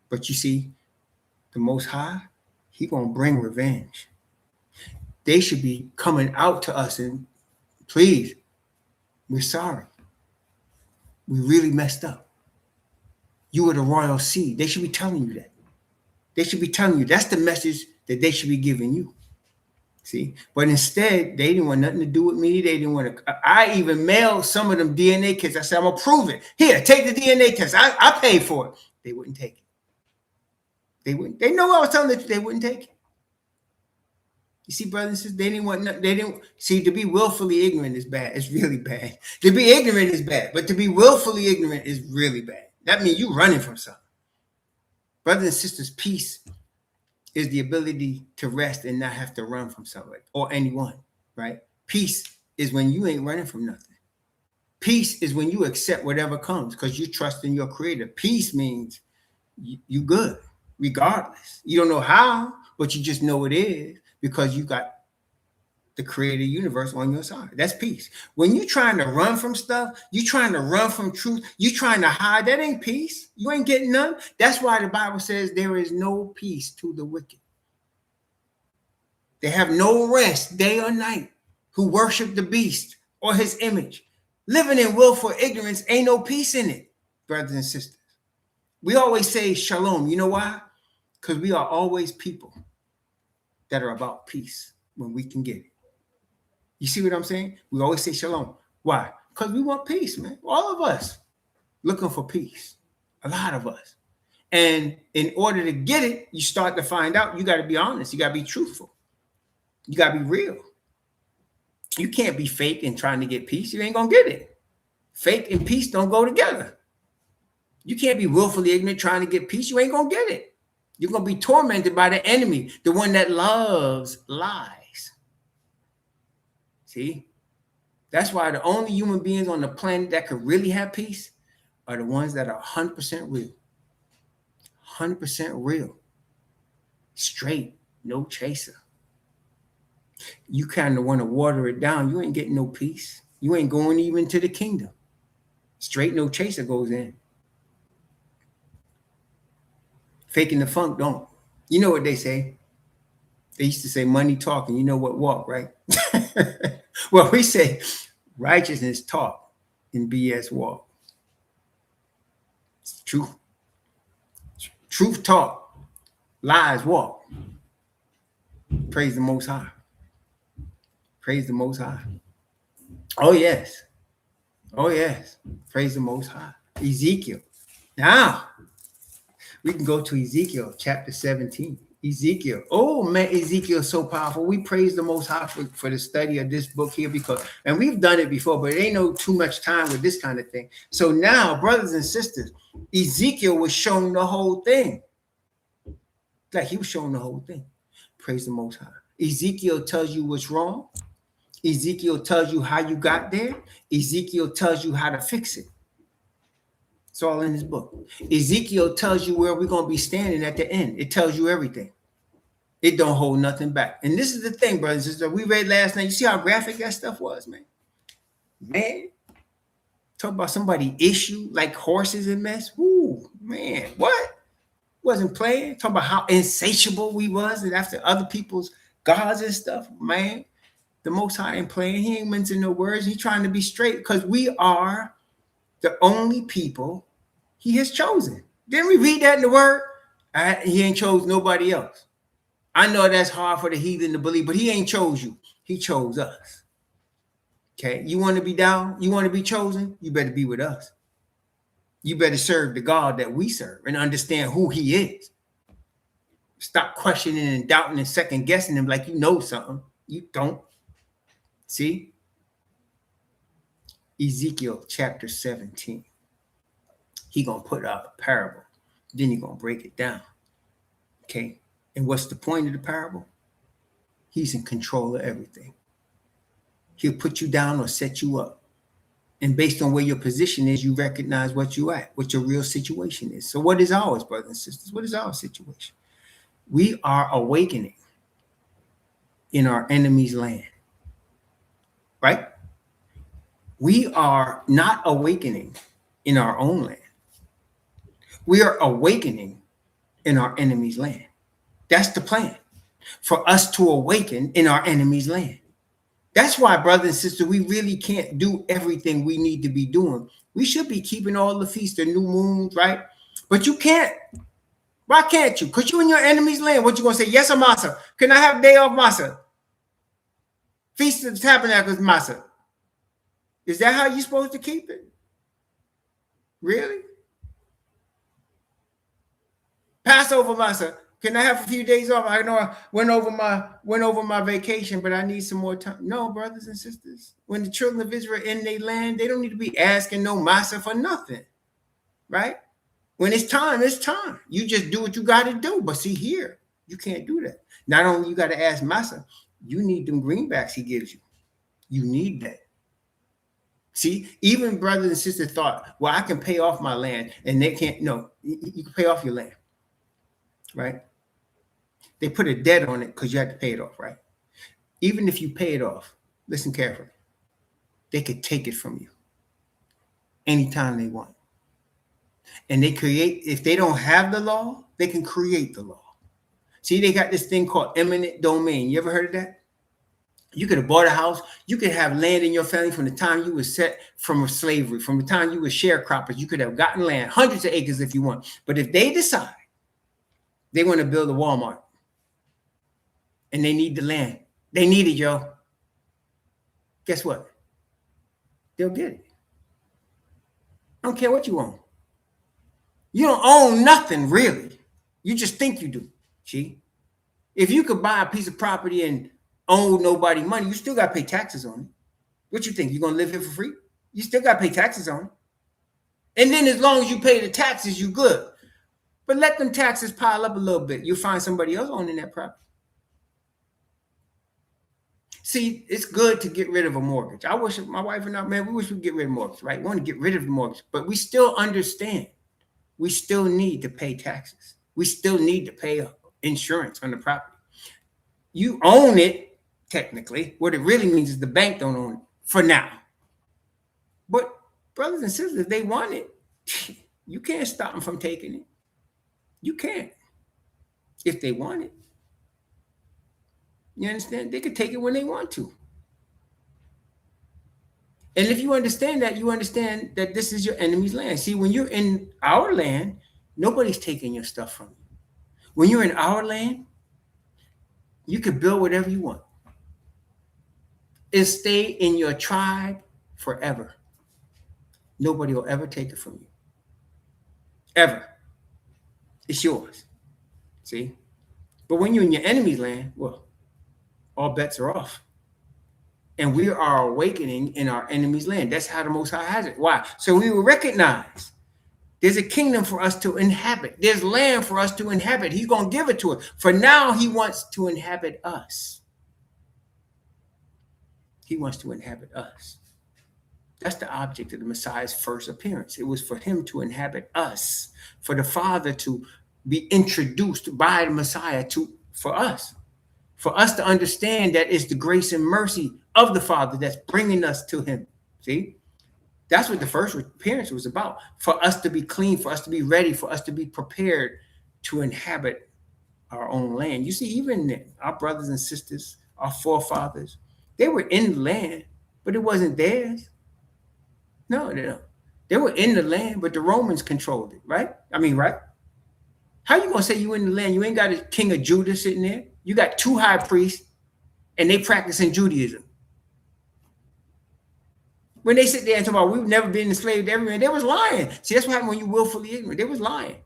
[SPEAKER 1] But you see, the Most High, he gonna bring revenge. They should be coming out to us and, please, we're sorry. We really messed up. You were the royal seed. They should be telling you that. They should be telling you that's the message that they should be giving you. See, but instead, they didn't want nothing to do with me. They didn't want to. I even mailed some of them DNA kits. I said, I'm gonna prove it. Here, take the DNA test. I paid for it. They wouldn't take it. They wouldn't. They know I was telling them they wouldn't take it. You see, brothers and sisters, they didn't want. They didn't see. To be willfully ignorant is bad. It's really bad. To be ignorant is bad, but to be willfully ignorant is really bad. That means you're running from something. Brothers and sisters, peace is the ability to rest and not have to run from somebody or anyone, right? Peace is when you ain't running from nothing. Peace is when you accept whatever comes because you trust in your creator. Peace means you good regardless. You don't know how, but you just know it is because you got the creator universe on your side. That's peace. When you're trying to run from stuff, you're trying to run from truth, you're trying to hide, that ain't peace. You ain't getting none. That's why the Bible says there is no peace to the wicked. They have no rest day or night who worship the beast or his image. Living in willful ignorance ain't no peace in it, brothers and sisters. We always say shalom. You know why? Because we are always people that are about peace when we can get it. You see what I'm saying? We always say shalom. Why? Because we want peace, man. All of us looking for peace. A lot of us. And in order to get it, you start to find out you got to be honest. You got to be truthful. You got to be real. You can't be fake and trying to get peace. You ain't going to get it. Fake and peace don't go together. You can't be willfully ignorant trying to get peace. You ain't going to get it. You're going to be tormented by the enemy, the one that loves lies. See, that's why the only human beings on the planet that could really have peace are the ones that are 100% real. 100% real. Straight, no chaser. You kind of want to water it down. You ain't getting no peace. You ain't going even to the kingdom. Straight, no chaser goes in. Faking the funk don't. You know what they say? They used to say money talking. You know what walk, right? Well, we say righteousness talk and BS walk. It's truth. Truth talk. Lies walk. Praise the Most High. Praise the Most High. Oh, yes. Oh, yes. Praise the Most High. Ezekiel. Now, we can go to Ezekiel chapter 17. Ezekiel. Oh, man, Ezekiel is so powerful. We praise the Most High for the study of this book here and we've done it before, but it ain't no too much time with this kind of thing. So now, brothers and sisters, Ezekiel was showing the whole thing. Like he was showing the whole thing. Praise the Most High. Ezekiel tells you what's wrong. Ezekiel tells you how you got there. Ezekiel tells you how to fix it. It's all in this book. Ezekiel tells you where we're going to be standing at the end. It tells you everything. It don't hold nothing back. And this is the thing, brothers and sisters. We read last night. You see how graphic that stuff was, man? Man. Talk about somebody issue like horses in mess. Woo, man. What? Wasn't playing. Talk about how insatiable we was and after other people's gods and stuff. Man, the Most High ain't playing. He ain't mincing no words. He trying to be straight because we are the only people he has chosen. Didn't we read that in the word? He ain't chose nobody else. I know that's hard for the heathen to believe, but he ain't chose you. He chose us. Okay, you want to be down? You want to be chosen? You better be with us. You better serve the God that we serve and understand who he is. Stop questioning and doubting and second guessing him like you know something. You don't. See? Ezekiel chapter 17. He gonna put out a parable. Then he gonna break it down. Okay. And what's the point of the parable? He's in control of everything. He'll put you down or set you up. And based on where your position is, you recognize what you at, what your real situation is. So what is ours, brothers and sisters? What is our situation? We are awakening in our enemy's land, right? We are not awakening in our own land. We are awakening in our enemy's land. That's the plan, for us to awaken in our enemy's land. That's why, brothers and sisters, we really can't do everything we need to be doing. We should be keeping all the feasts, the new moons, right? But you can't. Why can't you? Because you're in your enemy's land. What you going to say? Yes, or Masa? Can I have a day off, Masa? Feast of the Tabernacles, Masa. Is that how you're supposed to keep it? Really? Passover, Masa. Can I have a few days off? I know I went over my vacation, but I need some more time. No, brothers and sisters. When the children of Israel in their land, they don't need to be asking no masa for nothing, right? When it's time, it's time. You just do what you got to do. But see here, you can't do that. Not only you got to ask masa, you need them greenbacks he gives you. You need that. See, even brothers and sisters thought, well, I can pay off my land, and they can't. No, you can pay off your land, right? They put a debt on it because you have to pay it off, right? Even if you pay it off, listen carefully. They could take it from you anytime they want. And they create, if they don't have the law, they can create the law. See, they got this thing called eminent domain. You ever heard of that? You could have bought a house. You could have land in your family from the time you were set from slavery, from the time you were sharecroppers. You could have gotten land, hundreds of acres if you want. But if they decide they want to build a Walmart, and they need the land. They need it, yo. Guess what? They'll get it. I don't care what you own. You don't own nothing, really. You just think you do. See? If you could buy a piece of property and owe nobody money, you still got to pay taxes on it. What you think? You're going to live here for free? You still got to pay taxes on it. And then as long as you pay the taxes, you're good. But let them taxes pile up a little bit. You'll find somebody else owning that property. See, it's good to get rid of a mortgage. I wish my wife and I, man, we wish we'd get rid of mortgage, right? We want to get rid of the mortgage, but we still understand we still need to pay taxes. We still need to pay insurance on the property. You own it, technically. What it really means is the bank don't own it for now. But brothers and sisters, if they want it, you can't stop them from taking it. You can't. If they want it. You understand? They could take it when they want to. And if you understand that this is your enemy's land. See, when you're in our land, nobody's taking your stuff from you. When you're in our land, you can build whatever you want. And stay in your tribe forever. Nobody will ever take it from you. Ever. It's yours. See? But when you're in your enemy's land, well, all bets are off. And we are awakening in our enemy's land. That's how the Most High has it. Why? So we will recognize there's a kingdom for us to inhabit. There's land for us to inhabit. He's going to give it to us. For now, he wants to inhabit us. He wants to inhabit us. That's the object of the Messiah's first appearance. It was for him to inhabit us, for the Father to be introduced by the Messiah for us to understand that it's the grace and mercy of the Father that's bringing us to him. See? That's what the first appearance was about, for us to be clean, for us to be ready, for us to be prepared to inhabit our own land. You see, even our brothers and sisters, our forefathers, they were in the land, but it wasn't theirs. No. They were in the land, but the Romans controlled it, right? I mean, right? How you going to say you in the land? You ain't got a king of Judah sitting there. You got two high priests, and they practicing Judaism. When they sit there and talk about we've never been enslaved everywhere, they was lying. See, that's what happened when you willfully ignorant. They was lying.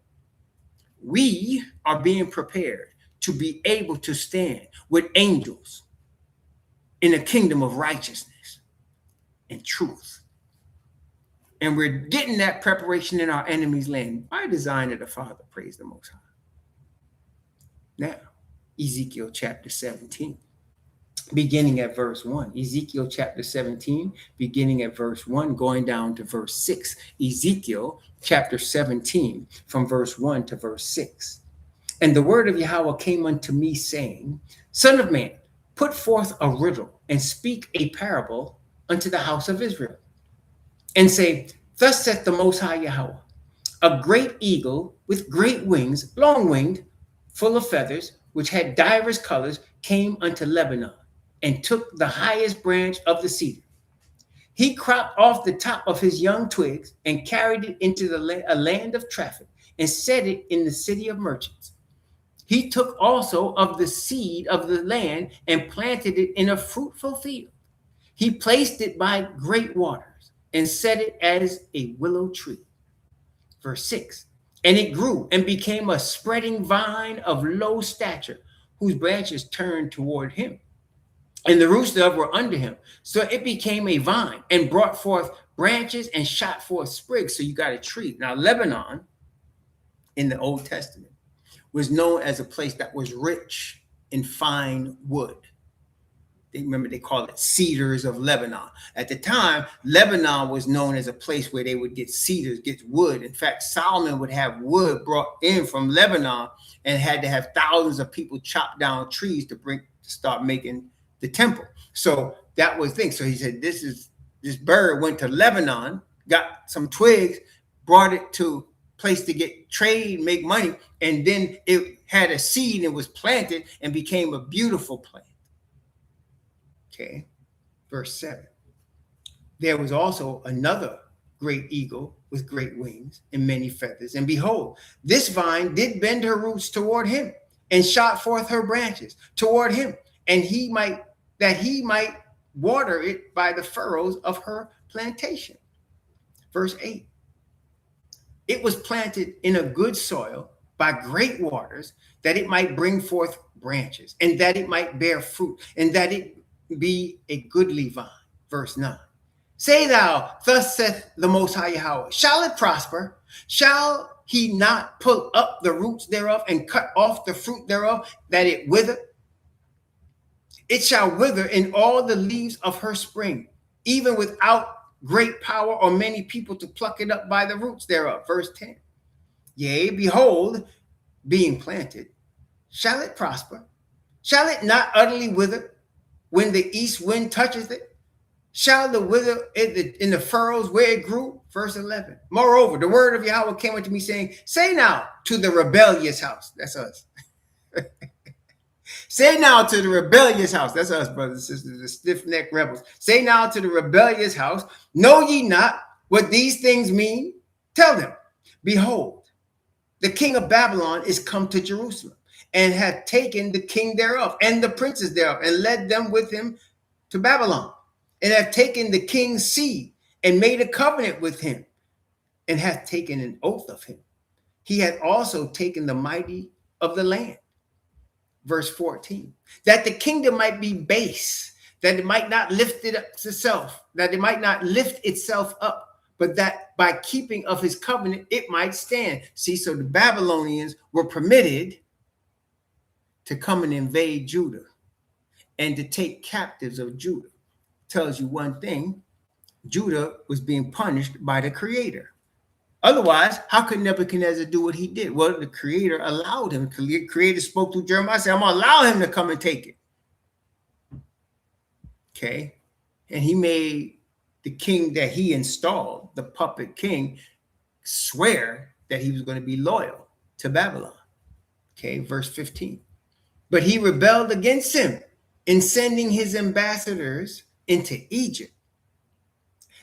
[SPEAKER 1] We are being prepared to be able to stand with angels in a kingdom of righteousness and truth. And we're getting that preparation in our enemy's land by design of the Father. Praise the Most High. Now, Ezekiel chapter 17, beginning at verse 1. Ezekiel chapter 17, beginning at verse 1, going down to verse 6. Ezekiel chapter 17, from verse 1 to verse 6. And the word of Yahweh came unto me, saying, Son of man, put forth a riddle, and speak a parable unto the house of Israel. And say, Thus saith the Most High Yahweh, a great eagle with great wings, long-winged, full of feathers, which had divers colors, came unto Lebanon, and took the highest branch of the cedar. He cropped off the top of his young twigs, and carried it into a land of traffic, and set it in the city of merchants. He took also of the seed of the land, and planted it in a fruitful field. He placed it by great waters, and set it as a willow tree. Verse 6. And it grew and became a spreading vine of low stature, whose branches turned toward him, and the roots thereof were under him. So it became a vine, and brought forth branches, and shot forth sprigs. So you got a tree. Now, Lebanon in the Old Testament was known as a place that was rich in fine wood. Remember, they call it cedars of Lebanon. At the time, Lebanon was known as a place where they would get cedars, get wood. In fact, Solomon would have wood brought in from Lebanon, and had to have thousands of people chop down trees to start making the temple. So that was the thing. So he said, this bird went to Lebanon, got some twigs, brought it to a place to get trade, make money, and then it had a seed and was planted and became a beautiful plant. Okay, verse 7. There was also another great eagle with great wings and many feathers. And behold, this vine did bend her roots toward him, and shot forth her branches toward him, and he might water it by the furrows of her plantation. Verse 8. It was planted in a good soil by great waters, that it might bring forth branches, and that it might bear fruit, and that it be a goodly vine. Verse 9. Say thou, Thus saith the Most High Yahweh, shall it prosper? Shall he not pull up the roots thereof, and cut off the fruit thereof, that it wither? It shall wither in all the leaves of her spring, even without great power or many people to pluck it up by the roots thereof. Verse 10. Yea, behold, being planted, shall it prosper? Shall it not utterly wither when the east wind touches it? Shall the wither in the furrows where it grew? Verse 11. Moreover, the word of Yahweh came unto me, saying, Say now to the rebellious house. That's us. Say now to the rebellious house. That's us, brothers and sisters, the stiff-necked rebels. Say now to the rebellious house, Know ye not what these things mean? Tell them, Behold, the king of Babylon is come to Jerusalem, and hath taken the king thereof, and the princes thereof, and led them with him to Babylon, and hath taken the king's seed, and made a covenant with him, and hath taken an oath of him. He hath also taken the mighty of the land. Verse 14, that the kingdom might be base, that it might not lift it up itself, that it might not lift itself up, but that by keeping of his covenant, it might stand. See, so the Babylonians were permitted to come and invade Judah and to take captives of Judah. Tells you one thing, Judah was being punished by the Creator. Otherwise, how could Nebuchadnezzar do what he did? Well, the Creator allowed him. The Creator spoke to Jeremiah, said, I'm going to allow him to come and take it. Okay. And he made the king that he installed, the puppet king, swear that he was going to be loyal to Babylon. Okay. Verse 15. But he rebelled against him in sending his ambassadors into Egypt,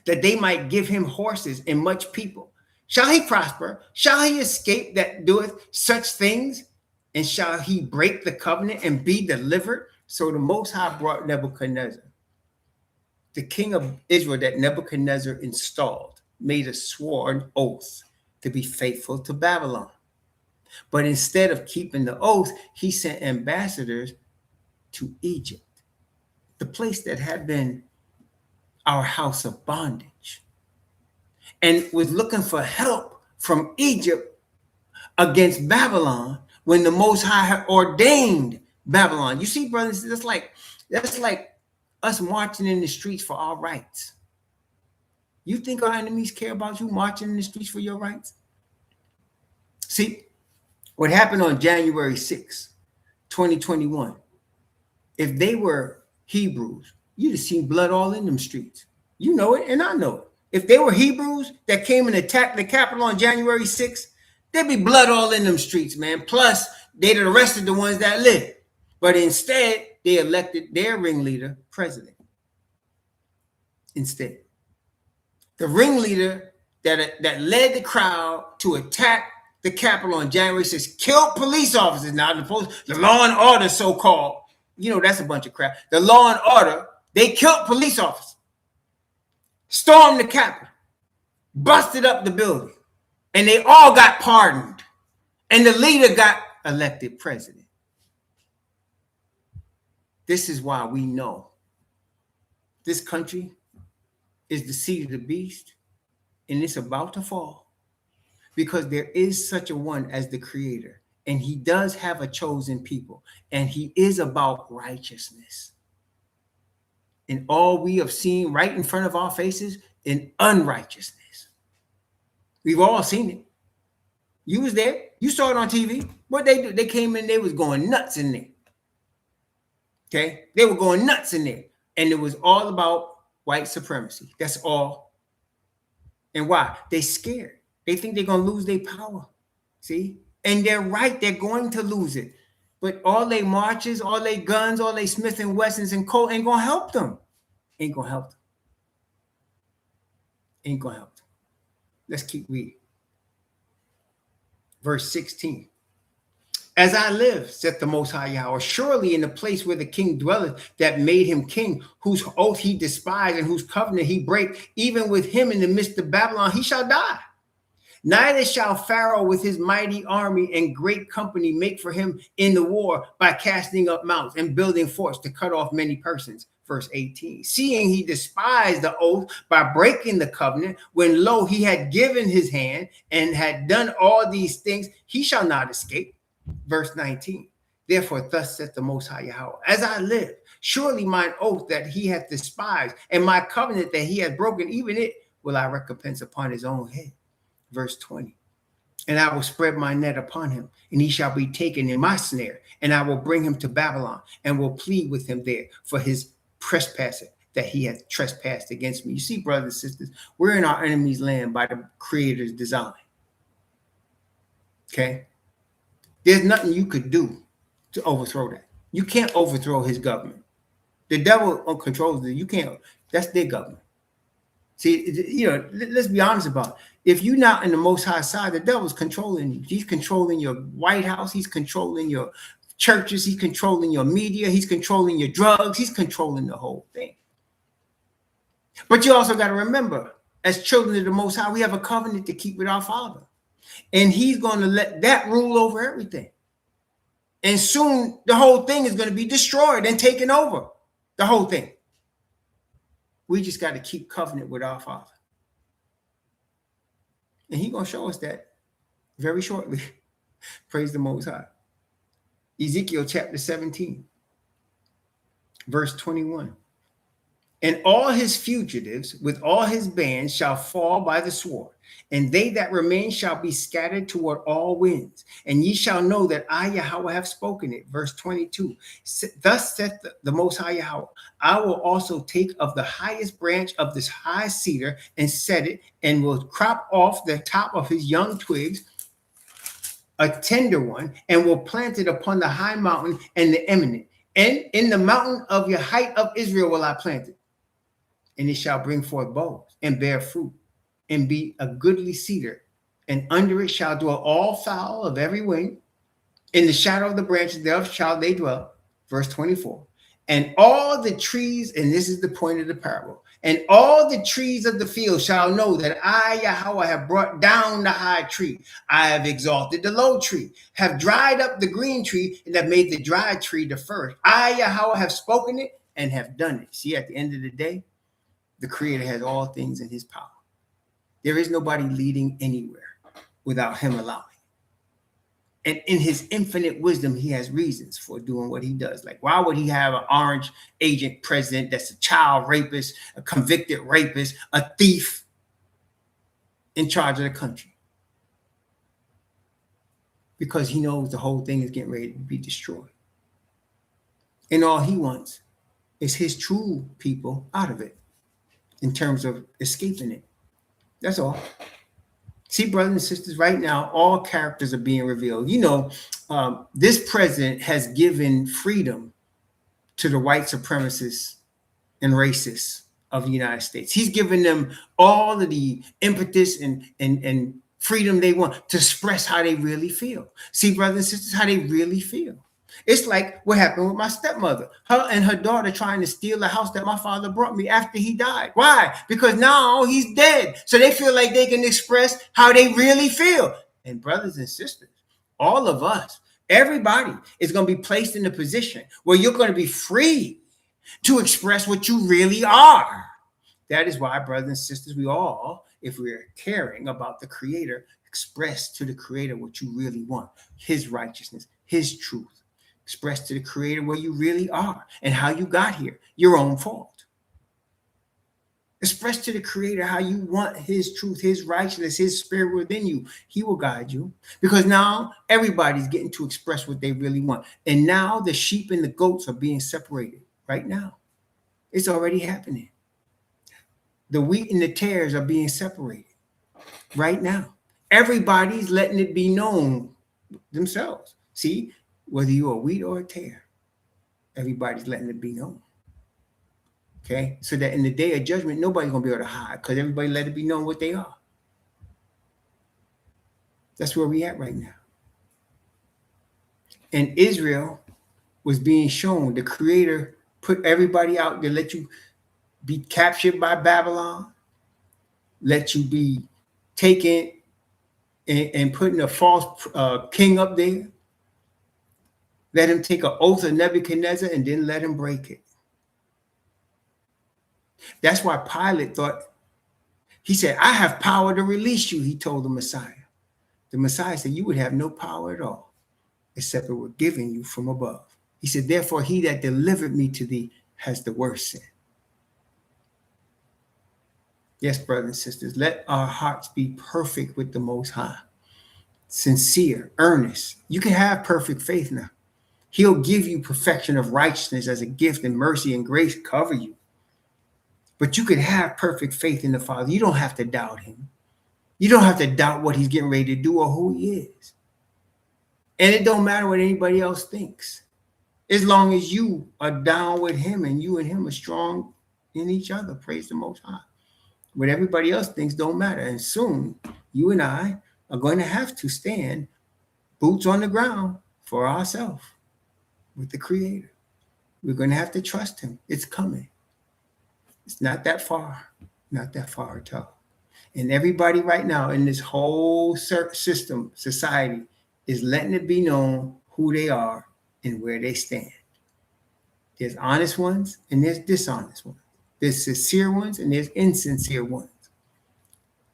[SPEAKER 1] that they might give him horses and much people. Shall he prosper? Shall he escape that doeth such things? And shall he break the covenant and be delivered? So the Most High brought Nebuchadnezzar, the king of Israel that Nebuchadnezzar installed, made a sworn oath to be faithful to Babylon. But instead of keeping the oath, he sent ambassadors to Egypt, the place that had been our house of bondage. and was looking for help from Egypt against Babylon when the Most High had ordained Babylon. You see, brothers, that's like us marching in the streets for our rights. You think our enemies care about you marching in the streets for your rights? See, what happened on January 6, 2021, if they were Hebrews, you'd have seen blood all in them streets. You know it, and I know it. If they were Hebrews that came and attacked the Capitol on January 6th, there'd be blood all in them streets, man. Plus, they'd have arrested the ones that lived. But instead, they elected their ringleader president. Instead, the ringleader that led the crowd to attack the Capitol on January 6th killed police officers. Now, the law and order, so-called, that's a bunch of crap. The law and order, they killed police officers, stormed the Capitol, busted up the building, and they all got pardoned. And the leader got elected president. This is why we know this country is the seed of the beast, and it's about to fall, because there is such a one as the Creator, and he does have a chosen people, and he is about righteousness. And all we have seen right in front of our faces in unrighteousness. We've all seen it. You was there. You saw it on TV. What they do? They came in, they was going nuts in there. Okay? They were going nuts in there. And it was all about white supremacy. That's all. And why? They scared. They think they're going to lose their power. See? And they're right. They're going to lose it. But all they marches, all they guns, all they Smith and Wessons and Colt ain't going to help them. Ain't going to help them. Ain't going to help them. Let's keep reading. Verse 16. As I live, saith the Most High Yahweh, surely in the place where the king dwelleth that made him king, whose oath he despised and whose covenant he brake, even with him in the midst of Babylon, he shall die. Neither shall Pharaoh with his mighty army and great company make for him in the war by casting up mounts and building forts to cut off many persons. Verse 18, seeing he despised the oath by breaking the covenant, when lo, he had given his hand and had done all these things, he shall not escape. Verse 19, therefore thus saith the Most High Yahweh, as I live, surely mine oath that he hath despised, and my covenant that he hath broken, even it will I recompense upon his own head. Verse 20, and I will spread my net upon him, and he shall be taken in my snare, and I will bring him to Babylon, and will plead with him there for his trespassing that he hath trespassed against me. You see, brothers and sisters, we're in our enemy's land by the Creator's design. Okay? There's nothing you could do to overthrow that. You can't overthrow his government. The devil controls it. You can't. That's their government. See, let's be honest about it. If you're not in the Most High side, the devil's controlling you. He's controlling your White House. He's controlling your churches. He's controlling your media. He's controlling your drugs. He's controlling the whole thing. But you also got to remember, as children of the Most High, we have a covenant to keep with our Father. And he's going to let that rule over everything. And soon the whole thing is going to be destroyed and taken over. The whole thing. We just got to keep covenant with our Father. And he's going to show us that very shortly. Praise the Most High. Ezekiel chapter 17, verse 21. And all his fugitives with all his bands shall fall by the sword, and they that remain shall be scattered toward all winds. And ye shall know that I, Yahweh, have spoken it. Verse 22. Thus saith the Most High Yahweh, I will also take of the highest branch of this high cedar and set it, and will crop off the top of his young twigs, a tender one, and will plant it upon the high mountain and the eminent. And in the mountain of your height of Israel will I plant it. And it shall bring forth boughs and bear fruit and be a goodly cedar. And under it shall dwell all fowl of every wing. In the shadow of the branches thereof shall they dwell. Verse 24. And all the trees, and this is the point of the parable, and all the trees of the field shall know that I, Yahweh, have brought down the high tree. I have exalted the low tree, have dried up the green tree, and have made the dry tree the first. I, Yahweh, have spoken it and have done it. See, at the end of the day, the Creator has all things in his power. There is nobody leading anywhere without him allowing. And in his infinite wisdom, he has reasons for doing what he does. Like, why would he have an orange agent president that's a child rapist, a convicted rapist, a thief in charge of the country? Because he knows the whole thing is getting ready to be destroyed. And all he wants is his true people out of it in terms of escaping it. That's all. See, brothers and sisters, right now, all characters are being revealed. You know, this president has given freedom to the white supremacists and racists of the United States. He's given them all of the impetus and freedom they want to express how they really feel. See, brothers and sisters, how they really feel. It's like what happened with my stepmother. Her and her daughter trying to steal the house that my father brought me after he died. Why? Because now he's dead. So they feel like they can express how they really feel. And brothers and sisters, all of us, everybody is going to be placed in a position where you're going to be free to express what you really are. That is why, brothers and sisters, we all, if we're caring about the Creator, express to the Creator what you really want, his righteousness, his truth. Express to the Creator where you really are and how you got here, your own fault. Express to the Creator how you want his truth, his righteousness, his spirit within you. He will guide you, because now everybody's getting to express what they really want. And now the sheep and the goats are being separated right now. It's already happening. The wheat and the tares are being separated right now. Everybody's letting it be known themselves. See, whether you're a wheat or a tare, everybody's letting it be known. Okay, so that in the day of judgment, nobody's going to be able to hide, because everybody let it be known what they are. That's where we're at right now. And Israel was being shown. The Creator put everybody out there, let you be captured by Babylon, let you be taken and putting a false king up there. Let him take an oath of Nebuchadnezzar and then let him break it. That's why Pilate thought, he said, I have power to release you, he told the Messiah. The Messiah said, you would have no power at all, except it were given you from above. He said, therefore, he that delivered me to thee has the worst sin. Yes, brothers and sisters, let our hearts be perfect with the Most High. Sincere, earnest. You can have perfect faith now. He'll give you perfection of righteousness as a gift, and mercy and grace cover you. But you can have perfect faith in the Father. You don't have to doubt him. You don't have to doubt what he's getting ready to do or who he is. And it don't matter what anybody else thinks. As long as you are down with him and you and him are strong in each other. Praise the Most High. What everybody else thinks don't matter. And soon you and I are going to have to stand boots on the ground for ourselves with the Creator. We're going to have to trust him. It's coming. It's not that far at all. And everybody right now in this whole system, society, is letting it be known who they are and where they stand. There's honest ones and there's dishonest ones. There's sincere ones and there's insincere ones.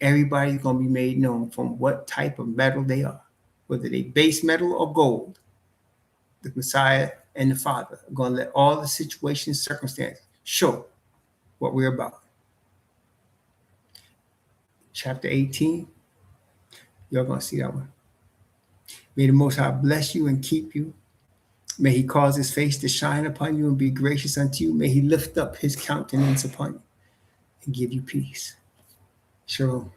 [SPEAKER 1] Everybody's going to be made known from what type of metal they are, whether they base metal or gold. The Messiah and the Father are going to let all the situations, circumstances show what we're about. Chapter 18, you're going to see that one. May the Most High bless you and keep you. May he cause his face to shine upon you and be gracious unto you. May he lift up his countenance upon you and give you peace. Shalom.